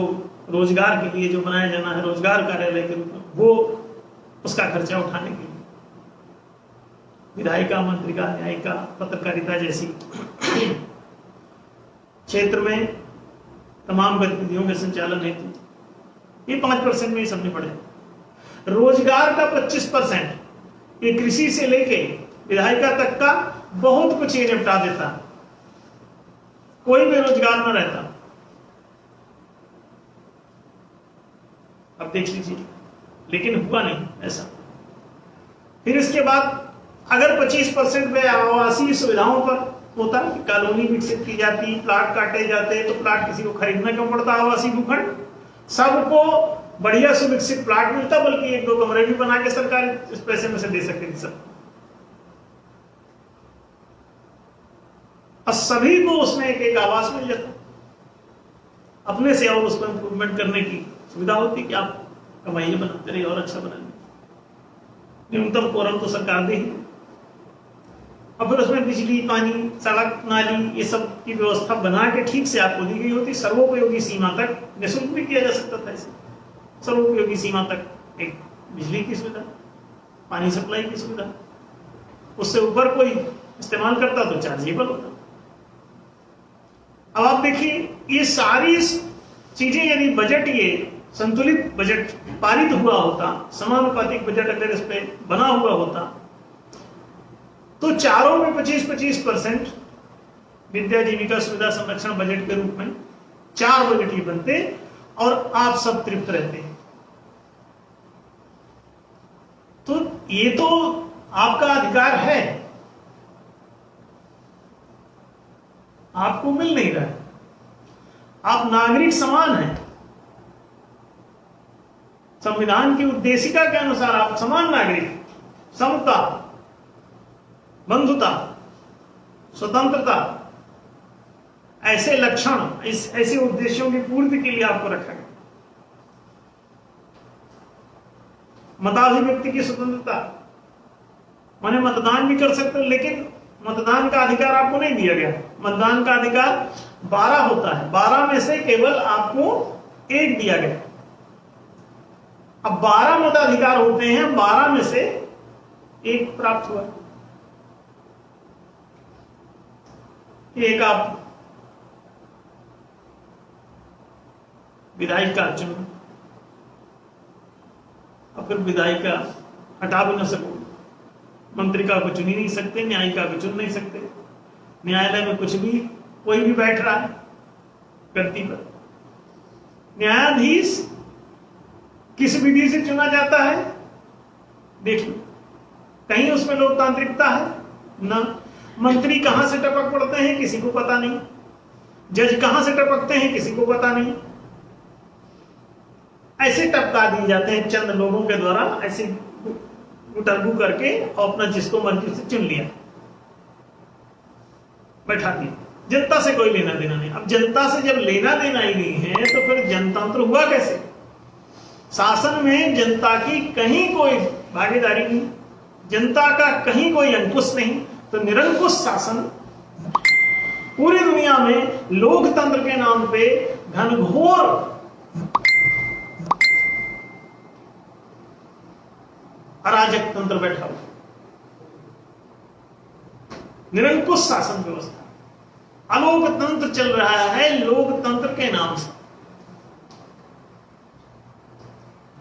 रोजगार के लिए जो बनाया जाना है, रोजगार कार्यालय के रूप में, वो उसका खर्चा उठाने के लिए विधायिका, मंत्रिका, न्यायिका, पत्रकारिता जैसी क्षेत्र में तमाम गतिविधियों के संचालन हेतु ये 5% में ही सब निपट जाए। रोजगार का 25% ये कृषि से लेके विधायिका तक का बहुत कुछ ये निपटा देता, कोई बेरोजगार न रहता। अब देख लीजिए, लेकिन हुआ नहीं ऐसा। फिर इसके बाद अगर 25% में आवासीय सुविधाओं पर होता, कॉलोनी विकसित की जाती, प्लाट काटे जाते, तो प्लाट किसी को खरीदना क्यों पड़ता? आवासीय भूखंड सबको बढ़िया सुविकसित प्लाट मिलता, बल्कि 1-2 कमरे भी बना के सरकार इस पैसे में से दे सकती थी सब। और सभी को उसमें एक आवास मिल जाता, अपने से और उसको इंप्रूवमेंट करने की सुविधा होती कि आप कमाइए, बनाते रहिए और अच्छा बनाइए। न्यूनतम कोरम तो सरकार दे ही, और फिर उसमें बिजली, पानी, सड़क, नाली, ये सब की व्यवस्था बना के ठीक से आपको दी गई होती। सर्वोपयोगी सीमा तक निःशुल्क भी किया जा सकता था ऐसे, सर्वोपयोगी सीमा तक एक बिजली की सुविधा, पानी सप्लाई की सुविधा। उससे ऊपर कोई इस्तेमाल करता तो चार्जेबल होता। अब आप देखिए, ये सारी चीजें यदि बजट, ये संतुलित बजट पारित हुआ होता, समानुपातिक बजट अगर इस पे बना हुआ होता, तो चारों में 25-25% विद्या, जीविका, सुविधा, संरक्षण बजट के रूप में 4 बजट ही बनते और आप सब तृप्त रहते। तो ये तो आपका अधिकार है, आपको मिल नहीं रहा है। आप नागरिक समान हैं, संविधान की उद्देशिका के अनुसार आप समान नागरिक, समता, बंधुता, स्वतंत्रता, ऐसे लक्षण, ऐसे उद्देश्यों की पूर्ति के लिए आपको रखा गया। मताभिव्यक्ति की स्वतंत्रता, माने मतदान भी कर सकते हो, लेकिन मतदान का अधिकार आपको नहीं दिया गया। मतदान का अधिकार 12 होता है, 12 में से केवल आपको 1 दिया गया। अब 12 मताधिकार होते हैं, 12 में से 1 प्राप्त हुआ। एक आप विधायिका चुनो, अब फिर विधायिका हटा भी ना सको, मंत्रिका को चुन ही नहीं सकते, न्यायिका को चुन नहीं सकते। न्यायालय में कुछ भी कोई भी बैठ रहा है गद्दी पर। न्यायाधीश किस विधि से चुना जाता है देख लो, कहीं उसमें लोकतांत्रिकता है ना। मंत्री कहां से टपक पड़ते हैं किसी को पता नहीं, जज कहां से टपकते हैं किसी को पता नहीं। ऐसे टपका दिए जाते हैं चंद लोगों के द्वारा, ऐसे गुटरगू करके और अपना जिसको मर्जी से चुन लिया, बैठा दिया। जनता से कोई लेना देना नहीं। अब जनता से जब लेना देना ही नहीं है तो फिर जनतंत्र हुआ कैसे? शासन में जनता की कहीं कोई भागीदारी नहीं, जनता का कहीं कोई अंकुश नहीं, तो निरंकुश शासन पूरी दुनिया में लोकतंत्र के नाम पे घनघोर अराजक तंत्र बैठा हुआ, निरंकुश शासन व्यवस्था, अलोकतंत्र चल रहा है लोकतंत्र के नाम से,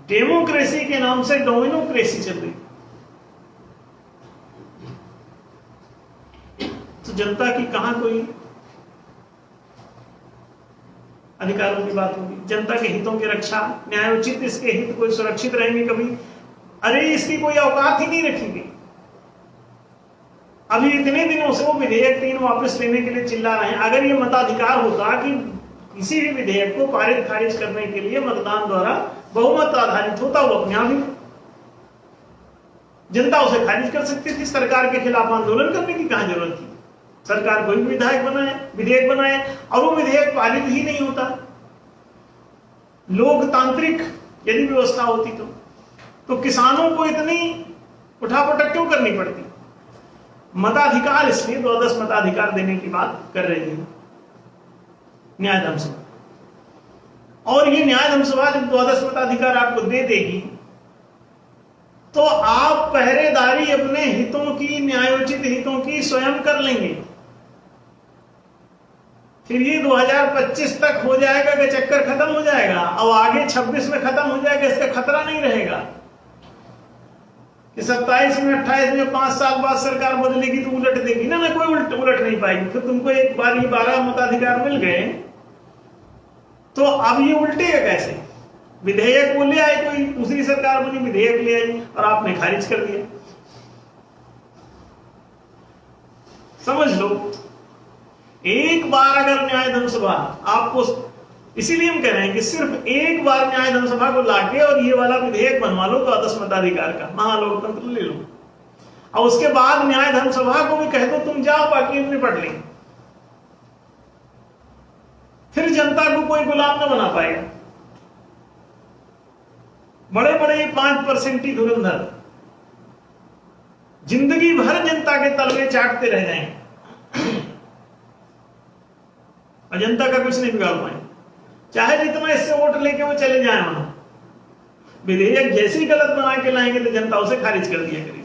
डेमोक्रेसी के नाम से डोमिनोक्रेसी चल रही। तो जनता की कहां कोई अधिकारों की बात होगी? जनता के हितों की रक्षा, न्यायोचित इसके हित कोई सुरक्षित रहेंगे कभी? अरे इसकी कोई औकात ही नहीं रखी गई। अभी इतने दिनों से वो विधेयक 3 वापस लेने के लिए चिल्ला रहे हैं। अगर ये मताधिकार होता कि किसी भी विधेयक को पारित खारिज करने के लिए मतदान द्वारा बहुमत आधारित होता, वो अपने आप ही जनता उसे खारिज कर सकती थी। सरकार के खिलाफ आंदोलन करने की कहां जरूरत थी? सरकार कोई विधेयक बनाए और वो विधेयक पारित ही नहीं होता। लोकतांत्रिक यदि व्यवस्था होती तो किसानों को इतनी उठापटक क्यों करनी पड़ती? मताधिकार इसलिए 12 मताधिकार देने की बात कर रही है न्यायधर्म सभा, और ये न्यायधर्म सभा जब 12 मताधिकार आपको दे देगी तो आप पहरेदारी अपने हितों की, न्यायोचित हितों की स्वयं कर लेंगे। फिर ये 2025 तक हो जाएगा कि चक्कर खत्म हो जाएगा, अब आगे 26 में खत्म हो जाएगा, इसका खतरा नहीं रहेगा कि 27 में 28 में 5 साल बाद सरकार बदलेगी तो उलट देगी ना, कोई उलट नहीं पाएगी। फिर तुमको एक बार ही 12 मताधिकार मिल गए तो अब ये उल्टेगा कैसे? विधेयक वो ले आए, कोई दूसरी सरकार बनी, विधेयक ले आई और आपने खारिज कर दिया। समझ लो, एक बार अगर न्यायधर्म सभा आपको, इसीलिए हम कह रहे हैं कि सिर्फ एक बार न्यायधर्म सभा को लाके और ये वाला विधेयक बनवा लो 12 मताधिकार का, महालोकतंत्र ले लो, और उसके बाद न्यायधर्म सभा को भी कह दो तुम जाओ, बाकी हम निपट लेंगे। फिर जनता को कोई गुलाम न बना पाएगा। बड़े बड़े 5% ही धुरंधर जिंदगी भर जनता के तलवे चाटते रह जाएंगे और जनता का कुछ नहीं बिगाड़ पाएंगे, चाहे जितना इससे वोट लेके वो चले जाए वहां। विधेयक जैसे ही गलत बना के लाएंगे तो जनता उसे खारिज कर दिया करेगी।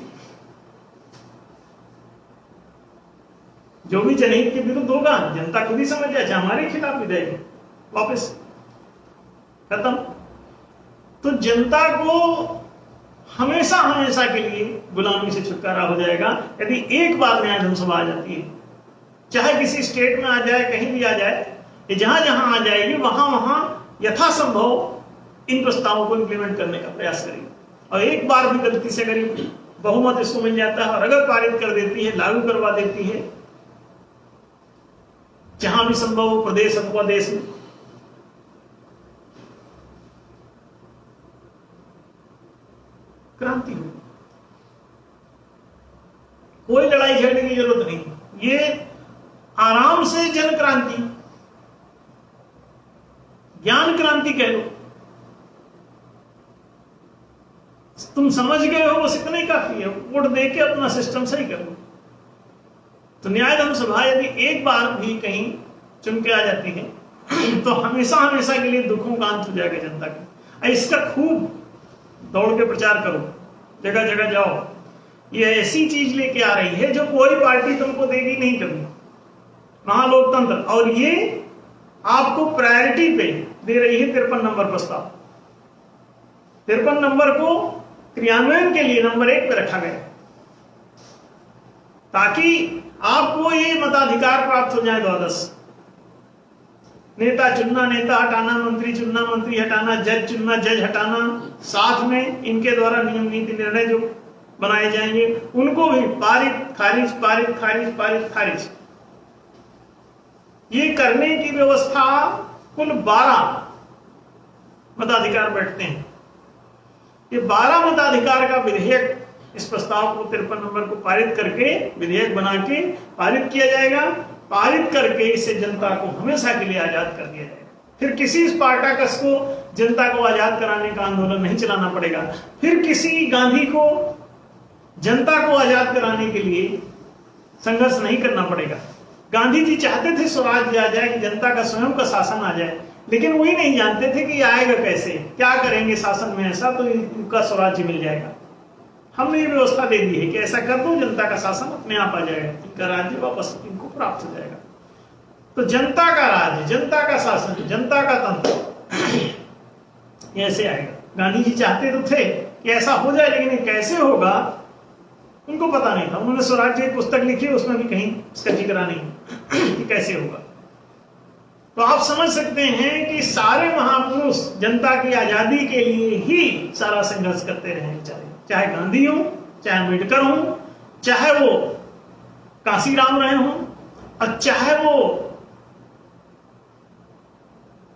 जो भी जनहित के विरुद्ध होगा जनता खुद ही समझ जाए, हमारे खिलाफ विधेयक वापस खत्म। तो जनता को हमेशा हमेशा के लिए गुलामी से छुटकारा हो जाएगा यदि एक बार न्यायधर्म सभा आ जाती है। चाहे किसी स्टेट में आ जाए, कहीं भी आ जाए, जहां जहां आ जाएगी वहां वहां यथासंभव इन प्रस्तावों को इंप्लीमेंट करने का प्रयास करेगी। और एक बार भी गलती से अगर बहुमत इसको मिल जाता है और अगर पारित कर देती है, लागू करवा देती है, जहां भी संभव हो प्रदेश अथवा देश में, क्रांति हो। कोई लड़ाई झगड़ने की जरूरत नहीं, ये आराम से जन क्रांति, ज्ञान क्रांति कह लो, तुम समझ गए हो, बस इतना ही काफी है, वोट दे के अपना सिस्टम सही कर लो। तो न्यायधर्म सभा यदि एक बार भी कहीं चुन के आ जाती है तो हमेशा हमेशा के लिए दुखों का अंत हो जाएगा जनता का। इसका खूब दौड़ के प्रचार करो, जगह जगह जाओ। ये ऐसी चीज लेके आ रही है जो कोई पार्टी तुमको देगी नहीं कभी, महालोकतंत्र। और ये आपको प्रायोरिटी पे दे रही है 53 नंबर प्रस्ताव। 53 नंबर को क्रियान्वयन के लिए नंबर 1 पे रखा गया ताकि आपको ये मताधिकार प्राप्त हो जाए। द्वादश नेता चुनना, नेता हटाना, मंत्री चुनना, मंत्री हटाना, जज चुनना, जज हटाना, साथ में इनके द्वारा नियम नीति निर्णय जो बनाए जाएंगे उनको भी पारित खारिज, पारित खारिज, पारित खारिज, ये करने की व्यवस्था। कुल 12 मताधिकार बैठते हैं। ये 12 मताधिकार का विधेयक, इस प्रस्ताव को 53 नंबर को पारित करके विधेयक बना के पारित किया जाएगा। पारित करके इससे जनता को हमेशा के लिए आजाद कर दिया जाएगा। फिर किसी स्पार्टाकस को जनता को आजाद कराने का आंदोलन नहीं चलाना पड़ेगा। फिर किसी गांधी को जनता को आजाद कराने के लिए संघर्ष नहीं करना पड़ेगा। गांधी जी चाहते थे स्वराज्य आ जाए, कि जनता का स्वयं का शासन आ जाए, लेकिन वही नहीं जानते थे कि आएगा कैसे, क्या करेंगे शासन में ऐसा तो इनका स्वराज्य मिल जाएगा। हमने ये व्यवस्था दे दी है कि ऐसा कर दो, जनता का शासन अपने आप आ जाएगा, इनका राज्य वापस इनको प्राप्त हो जाएगा। तो जनता का राज्य, जनता का शासन, जनता का तंत्र ऐसे आएगा। गांधी जी चाहते तो थे कि ऐसा हो जाए, लेकिन ये कैसे होगा उनको पता नहीं था। उन्होंने स्वराज्य की पुस्तक लिखी, उसमें भी कहीं इसका जिक्र नहीं कि कैसे होगा। तो आप समझ सकते हैं कि सारे महापुरुष जनता की आजादी के लिए ही सारा संघर्ष करते रहे बेचारे, चाहे गांधी हो, चाहे अम्बेडकर हो, चाहे वो कांसीराम रहे हो, और चाहे वो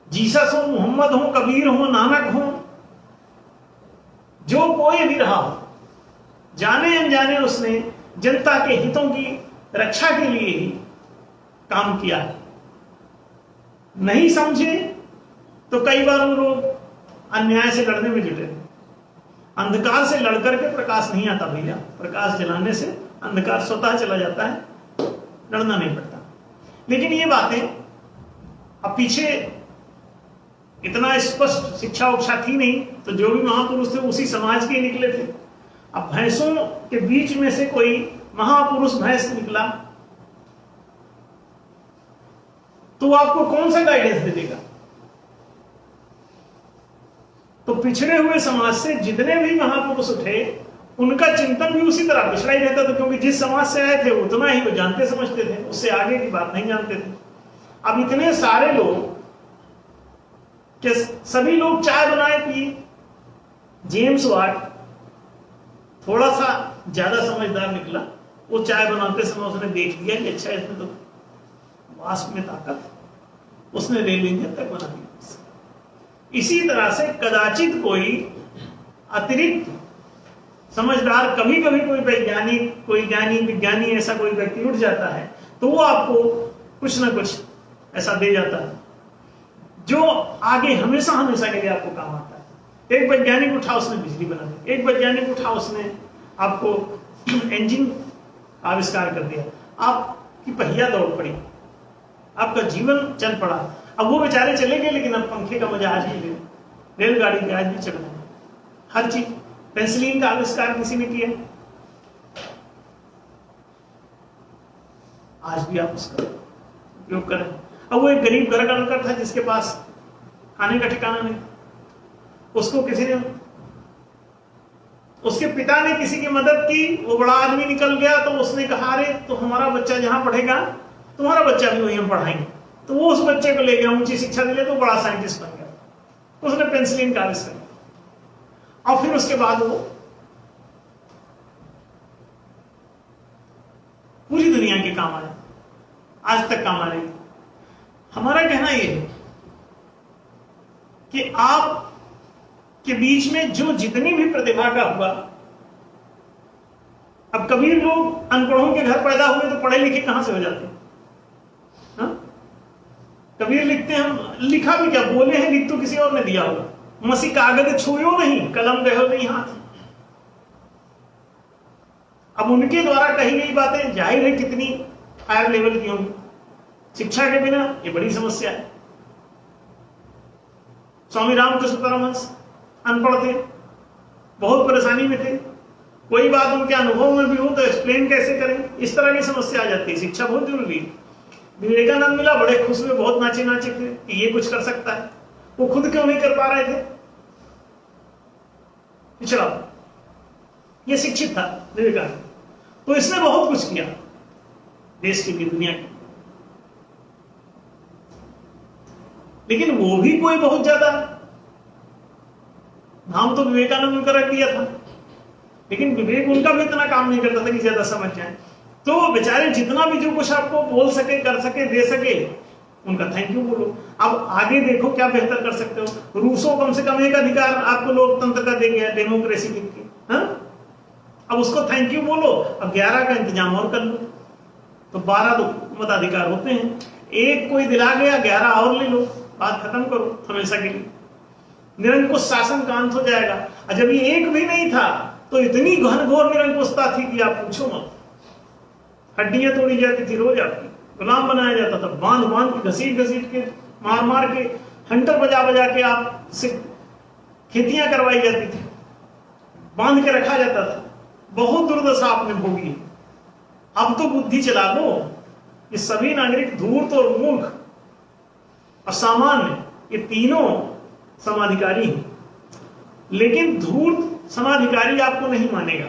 जीसस हो, मोहम्मद हो, कबीर हो, नानक हो, जो कोई भी रहा हो, जाने अनजाने उसने जनता के हितों की रक्षा के लिए ही काम किया है। नहीं समझे तो कई बार वो लोग अन्याय से लड़ने में जुटे। अंधकार से लड़कर के प्रकाश नहीं आता भैया, प्रकाश जलाने से अंधकार स्वतः चला जाता है, लड़ना नहीं पड़ता। लेकिन ये बातें अब पीछे इतना स्पष्ट शिक्षा उक्षा थी नहीं, तो जो भी महापुरुष थे उसी समाज के निकले थे। अब भैंसों के बीच में से कोई महापुरुष भैंस निकला तो आपको कौन सा गाइडेंस दे देगा? तो पिछड़े हुए समाज से जितने भी महापुरुष उठे उनका चिंतन भी उसी तरह पिछड़ा ही रहता था, क्योंकि जिस समाज से आए थे उतना ही वो जानते समझते थे, उससे आगे की बात नहीं जानते थे। अब इतने सारे लोग कि सभी लोग चाय बनाए पिए। जेम्स वाट थोड़ा सा ज्यादा समझदार निकला, वो चाय बनाते समय उसने देख लिया कि अच्छा इसमें तो वाष्प में ताकत, उसने रेल इंजन तक बना दिया। इसी तरह से कदाचित कोई अतिरिक्त समझदार, कभी कभी कोई वैज्ञानिक, कोई ज्ञानी, विज्ञानी ऐसा कोई व्यक्ति उठ जाता है तो वो आपको कुछ ना कुछ ऐसा दे जाता है जो आगे हमेशा हमेशा के लिए आपको काम आता है। एक वैज्ञानिक उठा, उसने बिजली बना दी। एक वैज्ञानिक उठा, उसने आपको इंजन आविष्कार कर दिया। आपकी पहिया दौड़ पड़ी, आपका जीवन चल पड़ा। अब वो बेचारे चले गए, लेकिन अब पंखे का मजा आज भी ले, रेलगाड़ी के आज भी चल रहे हैं, हर चीज। पेंसिलिन का आविष्कार किसी ने किया, आज भी आप उसका उपयोग करें। अब वो एक गरीब घर का लड़का था जिसके पास खाने का ठिकाना नहीं, उसको किसी ने, उसके पिता ने किसी की मदद की, वो बड़ा आदमी निकल गया, तो उसने कहा अरे तो हमारा बच्चा जहां पढ़ेगा तुम्हारा बच्चा भी वहीं हम पढ़ाएंगे। तो वो उस बच्चे को ले गया, ऊंची शिक्षा दिलाई, तो बड़ा साइंटिस्ट बन गया। उसने पेंसिलिन का आविष्कार किया और फिर उसके बाद वो पूरी दुनिया के काम आया, आज तक काम आ रही। हमारा कहना यह है कि आप के बीच में जो जितनी भी प्रतिभा का हुआ, अब कबीर लोग अनपढ़ों के घर पैदा हुए तो पढ़े लिखे कहां से हो जाते हैं? कबीर लिखते हैं, लिखा भी क्या, बोले हैं, लिख तो किसी और ने दिया होगा। मसीह कागज छुयो नहीं, कलम गयो नहीं हाथ। अब उनके द्वारा कही गई बातें जाहिर है कितनी हायर लेवल की होंगी। शिक्षा के बिना ये बड़ी समस्या है। स्वामी रामकृष्ण परमहंस अनपढ़ थे, बहुत परेशानी में थे, कोई बात उनके अनुभव में भी हो तो एक्सप्लेन कैसे करें, इस तरह की समस्या आ जाती है। शिक्षा बहुत जरूरी है। विवेकानंद मिला, बड़े खुश हुए, बहुत नाचे नाचे थे कि ये कुछ कर सकता है। वो खुद क्यों नहीं कर पा रहे थे? पिछड़ा, ये शिक्षित था विवेकानंद, तो इसने बहुत कुछ किया देश के लिए, दुनिया के। लेकिन वो भी कोई बहुत ज्यादा नाम तो विवेकानंद का रख दिया था, लेकिन विवेक उनका भी इतना काम नहीं करता था कि ज्यादा समझ जाए। तो बेचारे जितना भी जो कुछ आपको बोल सके, कर सके, दे सके, उनका थैंक यू बोलो। अब आगे देखो क्या बेहतर कर सकते हो। रूसों कम से कम एक अधिकार आपको लोकतंत्र का दे गया, डेमोक्रेसी लिख के, हाँ? अब उसको थैंक यू बोलो, अब 11 का इंतजाम और कर लो, तो 12 मताधिकार होते हैं। एक कोई दिला गया, 11 और ले लो, बात खत्म करो हमेशा के लिए। निरंकुश शासन का अंत हो जाएगा। और जब ये एक भी नहीं था तो इतनी घनघोर निरंकुशता थी कि आप पूछो मत। हड्डियां तोड़ी जाती थी रोज आपकी, गुलाम बनाया जाता था, बांध बांध के, घसीट घसीट के, मार मार के, हंटर बजा बजा के आप से खेतियां करवाई जाती थी, बांध के रखा जाता था। बहुत दुर्दशा आपने भोगी। अब तो बुद्धि चला लो, ये सभी नागरिक धूर्त और मूर्ख, असामान्य, ये तीनों समाधिकारी हैं। लेकिन धूर्त समाधिकारी आपको नहीं मानेगा,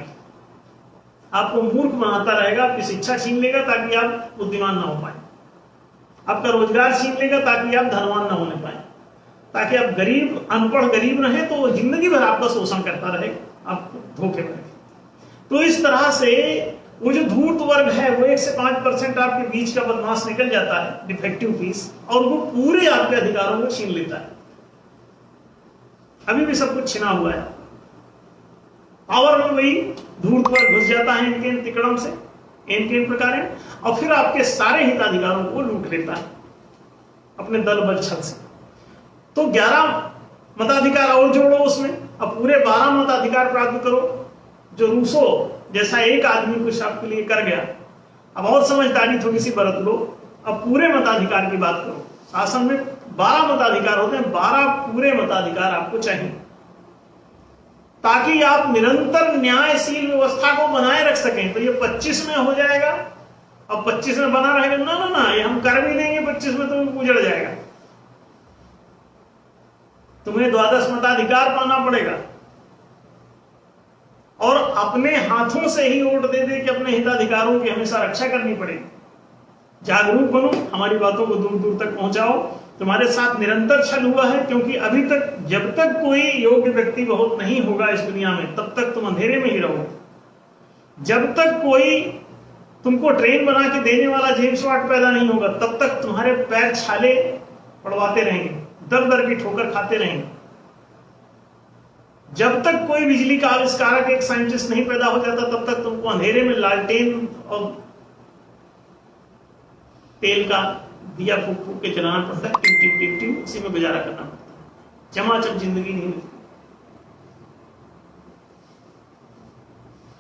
आपको मूर्ख बनाता रहेगा, आपकी शिक्षा छीन लेगा ताकि आप बुद्धिमान ना हो पाए, आपका रोजगार छीन लेगा ताकि आप धनवान ना होने पाए, ताकि आप गरीब, अनपढ़ गरीब रहे तो वो जिंदगी भर आपका शोषण करता रहेगा, आपको धोखे में। तो इस तरह से वो जो धूर्त वर्ग है वो 1 से 5% आपके बीच का बदमाश निकल जाता है, डिफेक्टिव पीस, और वो पूरे आपके अधिकारों को छीन लेता है। अभी भी सब कुछ छिना हुआ है। पावर में वही धूर्त वर्ग घुस जाता है इनके तिकड़म से, इनके प्रकार, और फिर आपके सारे हिताधिकारों को लूट लेता है अपने दल बल छल से। तो 11 मताधिकार और जोड़ो उसमें, अब पूरे 12 मताधिकार प्राप्त करो। जो रूसो जैसा एक आदमी कुछ आपके लिए कर गया, अब और समझदारी थोड़ी सी बरत लो, अब पूरे मताधिकार की बात करो। शासन में 12 मताधिकार होते हैं, 12 पूरे मताधिकार आपको चाहिए ताकि आप निरंतर न्यायशील व्यवस्था को बनाए रख सकें। तो ये 25 में हो जाएगा, अब 25 में बना रहेगा, ना ना ना, ये हम कर भी देंगे 25 में, तो उजड़ जाएगा। तुम्हें 12 मताधिकार पाना पड़ेगा और अपने हाथों से ही वोट दे दे कि अपने हिताधिकारों की हमेशा रक्षा करनी पड़ेगी। जागरूक बनो, हमारी बातों को दूर दूर तक पहुंचाओ। तुम्हारे साथ निरंतर छल हुआ है, क्योंकि अभी तक जब तक कोई योग्य व्यक्ति बहुत नहीं होगा इस दुनिया में, तब तक तुम अंधेरे में ही रहोगे। जब तक कोई तुमको ट्रेन बना के देने वाला जेम्स वाट पैदा नहीं होगा, तब तक तुम्हारे पैर छाले पड़वाते रहेंगे, दर दर की ठोकर खाते रहेंगे। जब तक कोई बिजली का आविष्कारक, एक साइंटिस्ट नहीं पैदा हो जाता, तब तक तुमको अंधेरे में लालटेन और तेल का दिया फूक फूक के चलाना पड़ता है, टिम टिम टिम टिम, उसी में गुजारा करना पड़ता है। चमाचम जिंदगी नहीं मिलती।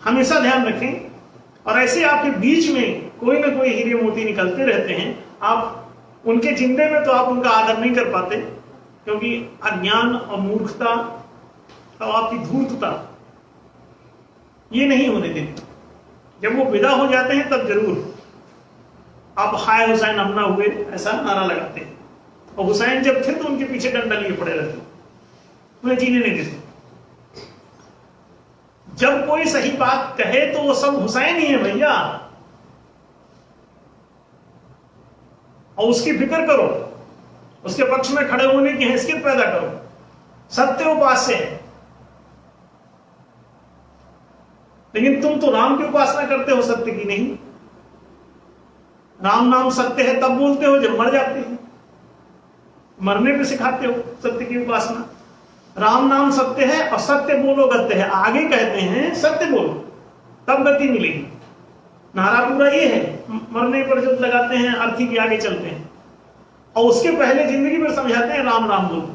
हमेशा ध्यान रखें, और ऐसे आपके बीच में कोई ना कोई हीरे मोती निकलते रहते हैं। आप उनके जिंदे में तो आप उनका आदर नहीं कर पाते, क्योंकि अज्ञान और मूर्खता और आपकी धूर्तता ये नहीं होने देती। जब वो विदा हो जाते हैं तब जरूर आप हाय हुसैन हमना हुए ऐसा नारा लगाते हैं, और हुसैन जब थे तो उनके पीछे डंडा लिए पड़े रहते, उन्हें जीने नहीं देते। जब कोई सही बात कहे तो वो सब हुसैन ही है भैया, और उसकी फिक्र करो, उसके पक्ष में खड़े होने की हैसियत पैदा करो। सत्य उपास्य है, लेकिन तुम तो राम की उपासना करते हो, सत्य की नहीं। राम नाम सत्य है तब बोलते हो जब मर जाते हैं, मरने पे सिखाते हो सत्य की उपासना। राम नाम सत्य है और सत्य बोलो गत्य है, आगे कहते हैं सत्य बोलो तब गति मिलेगी। नारा पूरा ये है, मरने पर जब लगाते हैं अर्थी के आगे चलते हैं, और उसके पहले जिंदगी में समझाते हैं राम राम बोलो,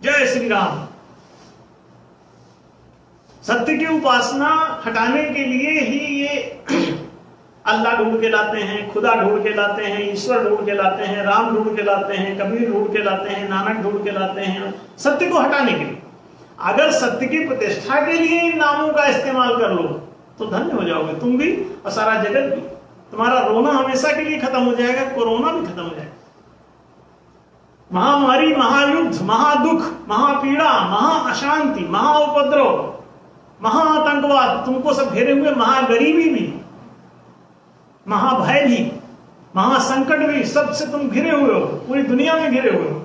जय श्री राम। सत्य की उपासना हटाने के लिए ही ये अल्लाह ढूंढ के लाते हैं, खुदा ढूंढ के लाते हैं, ईश्वर ढूंढ के लाते हैं, राम ढूंढ के लाते हैं, कबीर ढूंढ के लाते हैं, नानक ढूंढ के लाते हैं, सत्य को हटाने के लिए। अगर सत्य की प्रतिष्ठा के लिए इन नामों का इस्तेमाल कर लो तो धन्य हो जाओगे तुम भी और सारा जगत भी। तुम्हारा रोना हमेशा के लिए खत्म हो जाएगा, कोरोना भी खत्म हो जाएगा। महामारी, महायुद्ध, महादुख, महापीड़ा, महाअशांति, महाउपद्रव, महाआतंकवाद, तुमको सब घेरे हुए, महागरीबी भी, महाभय भी, महासंकट भी, सबसे तुम घिरे हुए हो, पूरी दुनिया में घिरे हुए हो,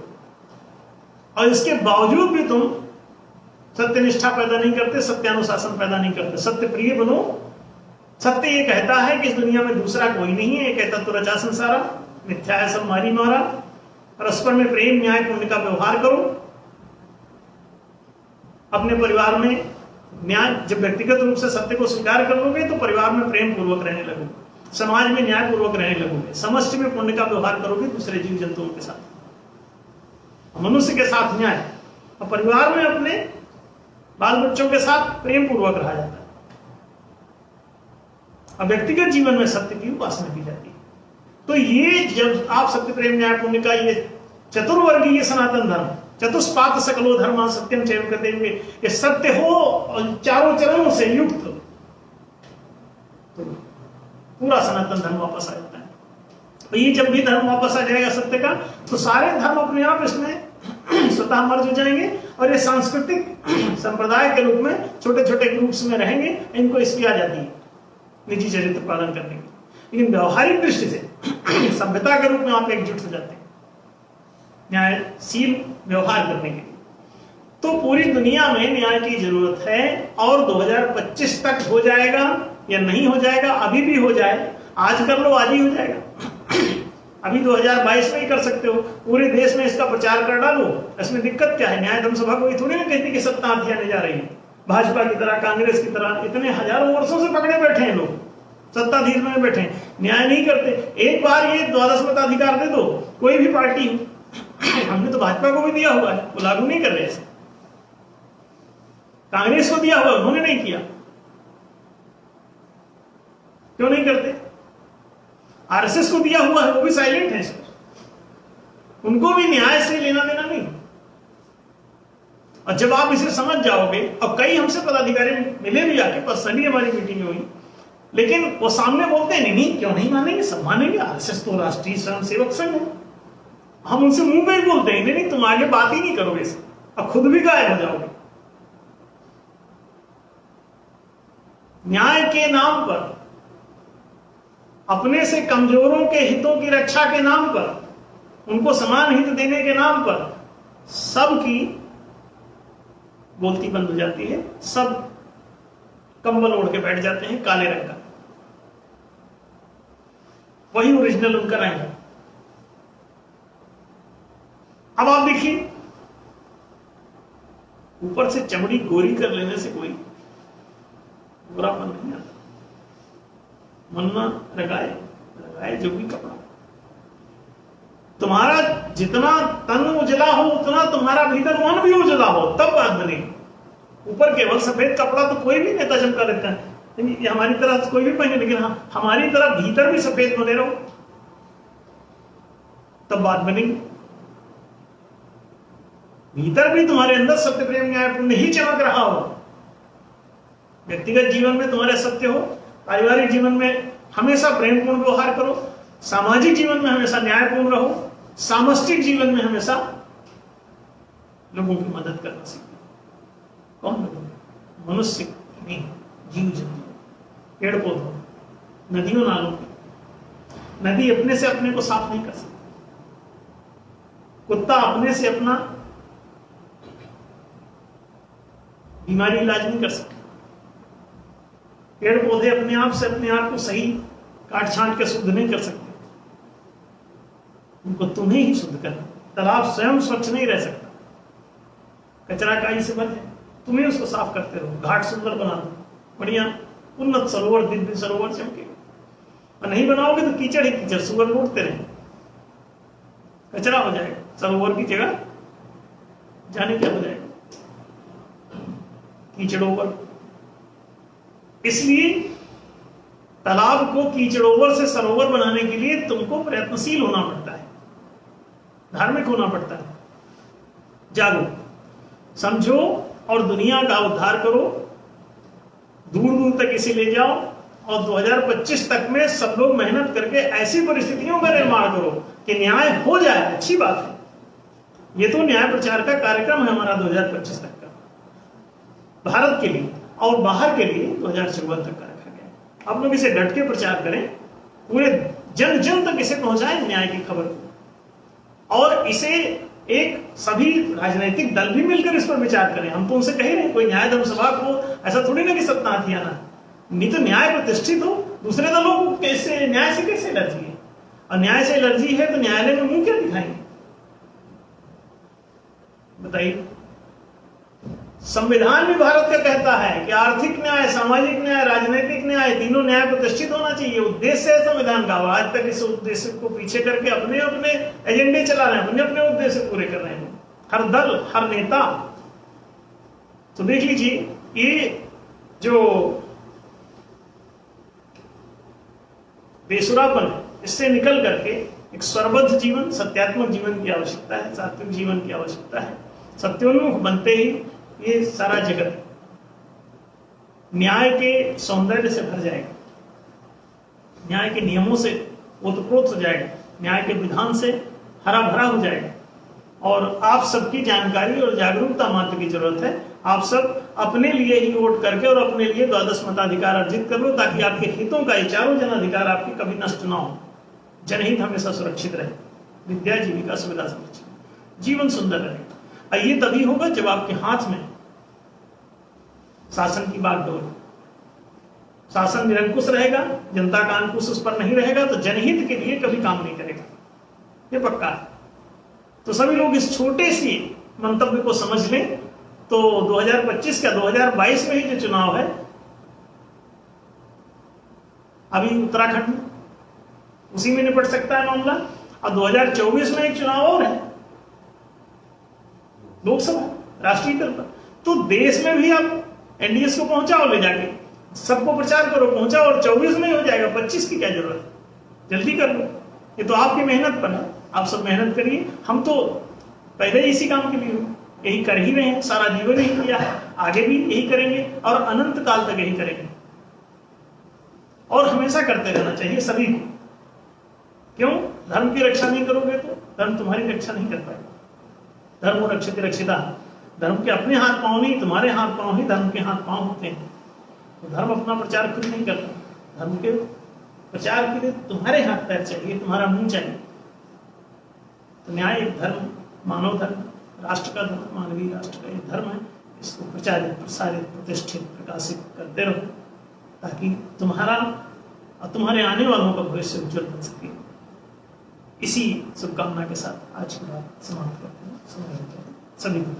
और इसके बावजूद भी तुम सत्यनिष्ठा पैदा नहीं करते, सत्यानुशासन पैदा नहीं करते। सत्य प्रिय बनो। सत्य ये कहता है कि इस दुनिया में दूसरा कोई नहीं है, एक कहता तो रचा संसारा, मिथ्या है सब मारी मारा। परस्पर में प्रेम, न्याय, पुण्य का व्यवहार करो। अपने परिवार में न्याय, जब व्यक्तिगत रूप से सत्य को स्वीकार कर लोगे तो परिवार में प्रेम पूर्वक रहने लगोगे, समाज में न्याय पूर्वक रहने लगोगे, समष्टि में पुण्य का व्यवहार करोगे दूसरे जीव जंतुओं के साथ, मनुष्य के साथ न्याय, और परिवार में अपने बाल बच्चों के साथ प्रेम पूर्वक रहा जाता है। अब व्यक्तिगत जीवन में सत्य की उपासना की जाती है। तो ये जब आप सत्य, प्रेम, न्याय, पुण्य का ये चतुर्वर्गीय सनातन धर्म, चतुष्पात सकलो धर्म सत्यम चैव करते हुए ये सत्य हो और चारों चरणों से युक्त, तो पूरा सनातन धर्म वापस आ जाता है। तो ये जब भी धर्म वापस आ जाएगा सत्य का, तो सारे धर्म अपने आप इसमें स्वतः मर्ज हो जाएंगे और ये सांस्कृतिक संप्रदाय के रूप में छोटे छोटे ग्रुप्स में रहेंगे। इनको इसकी आ जाती है निजी चरित्र पालन करने की, लेकिन व्यवहारिक दृष्टि से सभ्यता के रूप में आप एकजुट हो जाते हैं न्यायशील व्यवहार करने के लिए। तो पूरी दुनिया में न्याय की जरूरत है, और 2025 तक हो जाएगा या नहीं हो जाएगा, अभी भी हो जाए, आज कर लो आज ही हो जाएगा। अभी 2022 में ही कर सकते हो, पूरे देश में इसका प्रचार कर डालो। इसमें दिक्कत क्या है? न्याय धर्म सभा को थोड़ी ना कहती कि सत्ता हाथ आने जा रही है, भाजपा की तरह, कांग्रेस की तरह इतने हजारों वर्षों से पकड़े बैठे हैं लोग, सत्ताधीश में बैठे हैं, न्याय नहीं करते। एक बार ये द्वादश मताधिकार दे दो, कोई भी पार्टी, हमने तो भाजपा को भी दिया हुआ है, वो लागू नहीं कर रहे ऐसे। कांग्रेस को दिया हुआ, उन्होंने नहीं किया। क्यों नहीं करते? आरएसएस को दिया हुआ है, वो भी साइलेंट है सर। उनको भी न्याय से लेना देना नहीं। और जब आप इसे समझ जाओगे, और कई हमसे पदाधिकारी मिले भी आके, पर्सनली हमारी मीटिंग हुई, लेकिन वो सामने बोलते हैं नहीं क्यों नहीं मानेंगे, सब मानेंगे, आरएसएस तो राष्ट्रीय स्वयंसेवक संघ है। हम उनसे मुंह पे ही बोलते हैं नहीं तुम आगे बात ही नहीं करोगे इसे, अब खुद भी गायब हो जाओगे। न्याय के नाम पर, अपने से कमजोरों के हितों की रक्षा के नाम पर, उनको समान हित देने के नाम पर सबकी बोलती बंद हो जाती है। सब कंबल ओढ़ के बैठ जाते हैं काले रंग का, वही ओरिजिनल उनका रंग है। अब आप देखिए, ऊपर से चमड़ी गोरी कर लेने से कोई बुरापन नहीं आता। मन्ना लगाए जो भी कपड़ा, तुम्हारा जितना तन उजला हो उतना तुम्हारा भीतर मन भी उजला हो, तब बात बनेगी। ऊपर केवल सफेद कपड़ा तो कोई भी नेता चमका लेता है, ये हमारी तरह कोई भी पहने, लेकिन हाँ हमारी तरह भीतर भी सफेद बने रहो, तब बात बनेगी। भीतर भी तुम्हारे अंदर सत्य, प्रेम, न्याय, पुण्य ही चमक रहा हो। व्यक्तिगत जीवन में तुम्हारे सत्य हो, पारिवारिक जीवन में हमेशा प्रेमपूर्ण व्यवहार करो, सामाजिक जीवन में हमेशा न्यायपूर्ण रहो, सामष्टिक जीवन में हमेशा लोगों की मदद करना सीखो। कौन लोग? मनुष्य नहीं, जीव जंतु, पेड़ पौधों, नदियों नालों की। नदी अपने से अपने को साफ नहीं कर सकती, कुत्ता अपने से अपना बीमारी इलाज नहीं कर सकता, पेड़ पौधे अपने आप से अपने आप को सही काट छांट के शुद्ध नहीं कर सकते, उनको तुम्हें ही शुद्ध करना। तालाब स्वयं स्वच्छ नहीं रह सकता, कचरा काई से बने, तुम्हें उसको साफ करते रहो। घाट सुंदर बना दो, बढ़िया उन्नत सरोवर, दिव्य सरोवर चमके। और नहीं बनाओगे तो कीचड़ ही कीचड़, सुअर लूटते रहे, कचरा हो जाएगा, सरोवर की जगह जाने क्या हो जाएगा, कीचड़ ओवर। इसलिए तालाब को कीचड़ोवर से सरोवर बनाने के लिए तुमको प्रयत्नशील होना पड़ता है, धार्मिक होना पड़ता है। जागो, समझो और दुनिया का उद्धार करो, दूर दूर तक इसे ले जाओ और 2025 तक में सब लोग मेहनत करके ऐसी परिस्थितियों का निर्माण करो कि न्याय हो जाए। अच्छी बात है, ये तो न्याय प्रचार का कार्यक्रम है हमारा 2025 तक का, भारत के लिए और बाहर के लिए 2054 तक का रखा गया। आप लोग इसे डट के प्रचार करें, पूरे जन जन तक इसे पहुंचाएं न्याय की खबर को, और इसे एक सभी राजनीतिक दल भी मिलकर इस पर विचार करें। हम तो उनसे कह रहे हैं, कोई न्याय धर्म सभा को ऐसा थोड़ी ना कि सत्ताथियाना, नहीं तो न्याय प्रतिष्ठित हो, दूसरे दलों को कैसे न्याय से कैसे एलर्जी है, और न्याय से एलर्जी है तो न्यायालय में मुंह क्या दिखाएंगे, बताइए। संविधान भी भारत का कहता है कि आर्थिक न्याय, सामाजिक न्याय, राजनीतिक न्याय, तीनों न्याय प्रतिष्ठित होना चाहिए। उद्देश्य है संविधान का, आज तक इस उद्देश्य को पीछे करके अपने अपने एजेंडे चला रहे हैं, अपने अपने उद्देश्य पूरे कर रहे हैं हर दल, हर नेता। तो देख लीजिए, ये जो बेसुरापन, इससे निकल करके एक स्वरबद्ध जीवन, सत्यात्मक जीवन की आवश्यकता है, सात्विक जीवन की आवश्यकता है। सत्योन्मुख बनते ही ये सारा जगत न्याय के सौंदर्य से भर जाएगा, न्याय के नियमों से ओतप्रोत हो जाएगा, न्याय के विधान से हरा भरा हो जाएगा। और आप सबकी जानकारी और जागरूकता मात्र की जरूरत है। आप सब अपने लिए ही वोट करके और अपने लिए द्वादश मताधिकार अर्जित कर लो, ताकि आपके हितों का ये चारों जनाधिकार आपके कभी नष्ट ना हो, जनहित हमेशा सुरक्षित रहे, विद्या जीविका सुविधा सुरक्षित, जीवन सुंदर रहेगा। ये तभी होगा जब आपके हाथ में शासन की बागडोर, शासन निरंकुश रहेगा, जनता का अंकुश उस पर नहीं रहेगा, तो जनहित के लिए कभी काम नहीं करेगा, ये पक्का है। तो सभी लोग इस छोटे सी मंतव्य को समझ लें, तो 2025 का 2022 में ही जो चुनाव है अभी उत्तराखंड में, उसी में निपट सकता है मामला। और 2024 में एक चुनाव और है, लोकसभा, राष्ट्रीय स्तर पर। तो देश में भी आप एनडीएस को पहुंचाओ, ले जाके सबको प्रचार करो, पहुंचाओ, और 24 में हो जाएगा, 25 की क्या जरूरत है, जल्दी कर लो। ये तो आपकी मेहनत पर है, आप सब मेहनत करिए। हम तो पहले इसी काम के लिए यही कर ही रहे हैं, सारा जीवन यही किया है, आगे भी यही करेंगे और अनंत काल तक यही करेंगे, और हमेशा करते रहना चाहिए सभी को। क्यों? धर्म की रक्षा नहीं करोगे तो धर्म तुम्हारी रक्षा नहीं कर पाएगा। धर्म रक्षित रक्षिता, धर्म के अपने हाथ पांव नहीं, तुम्हारे हाथ पांव ही धर्म के हाथ पांव होते हैं। तो धर्म अपना प्रचार खुद नहीं करता, धर्म के प्रचार के लिए तुम्हारे हाथ पैर चाहिए, तुम्हारा मुंह चाहिए। तो न्याय एक धर्म, मानव धर्म, राष्ट्र का धर्म, मानवीय राष्ट्र का एक धर्म है। इसको प्रचारित, प्रसारित, प्रतिष्ठित, प्रकाशित करते रहो, ताकि तुम्हारा और तुम्हारे आने वालों का भविष्य उज्जवल बन सके। इसी शुभकामना के साथ आज की बात समाप्त करते हैं। सभी को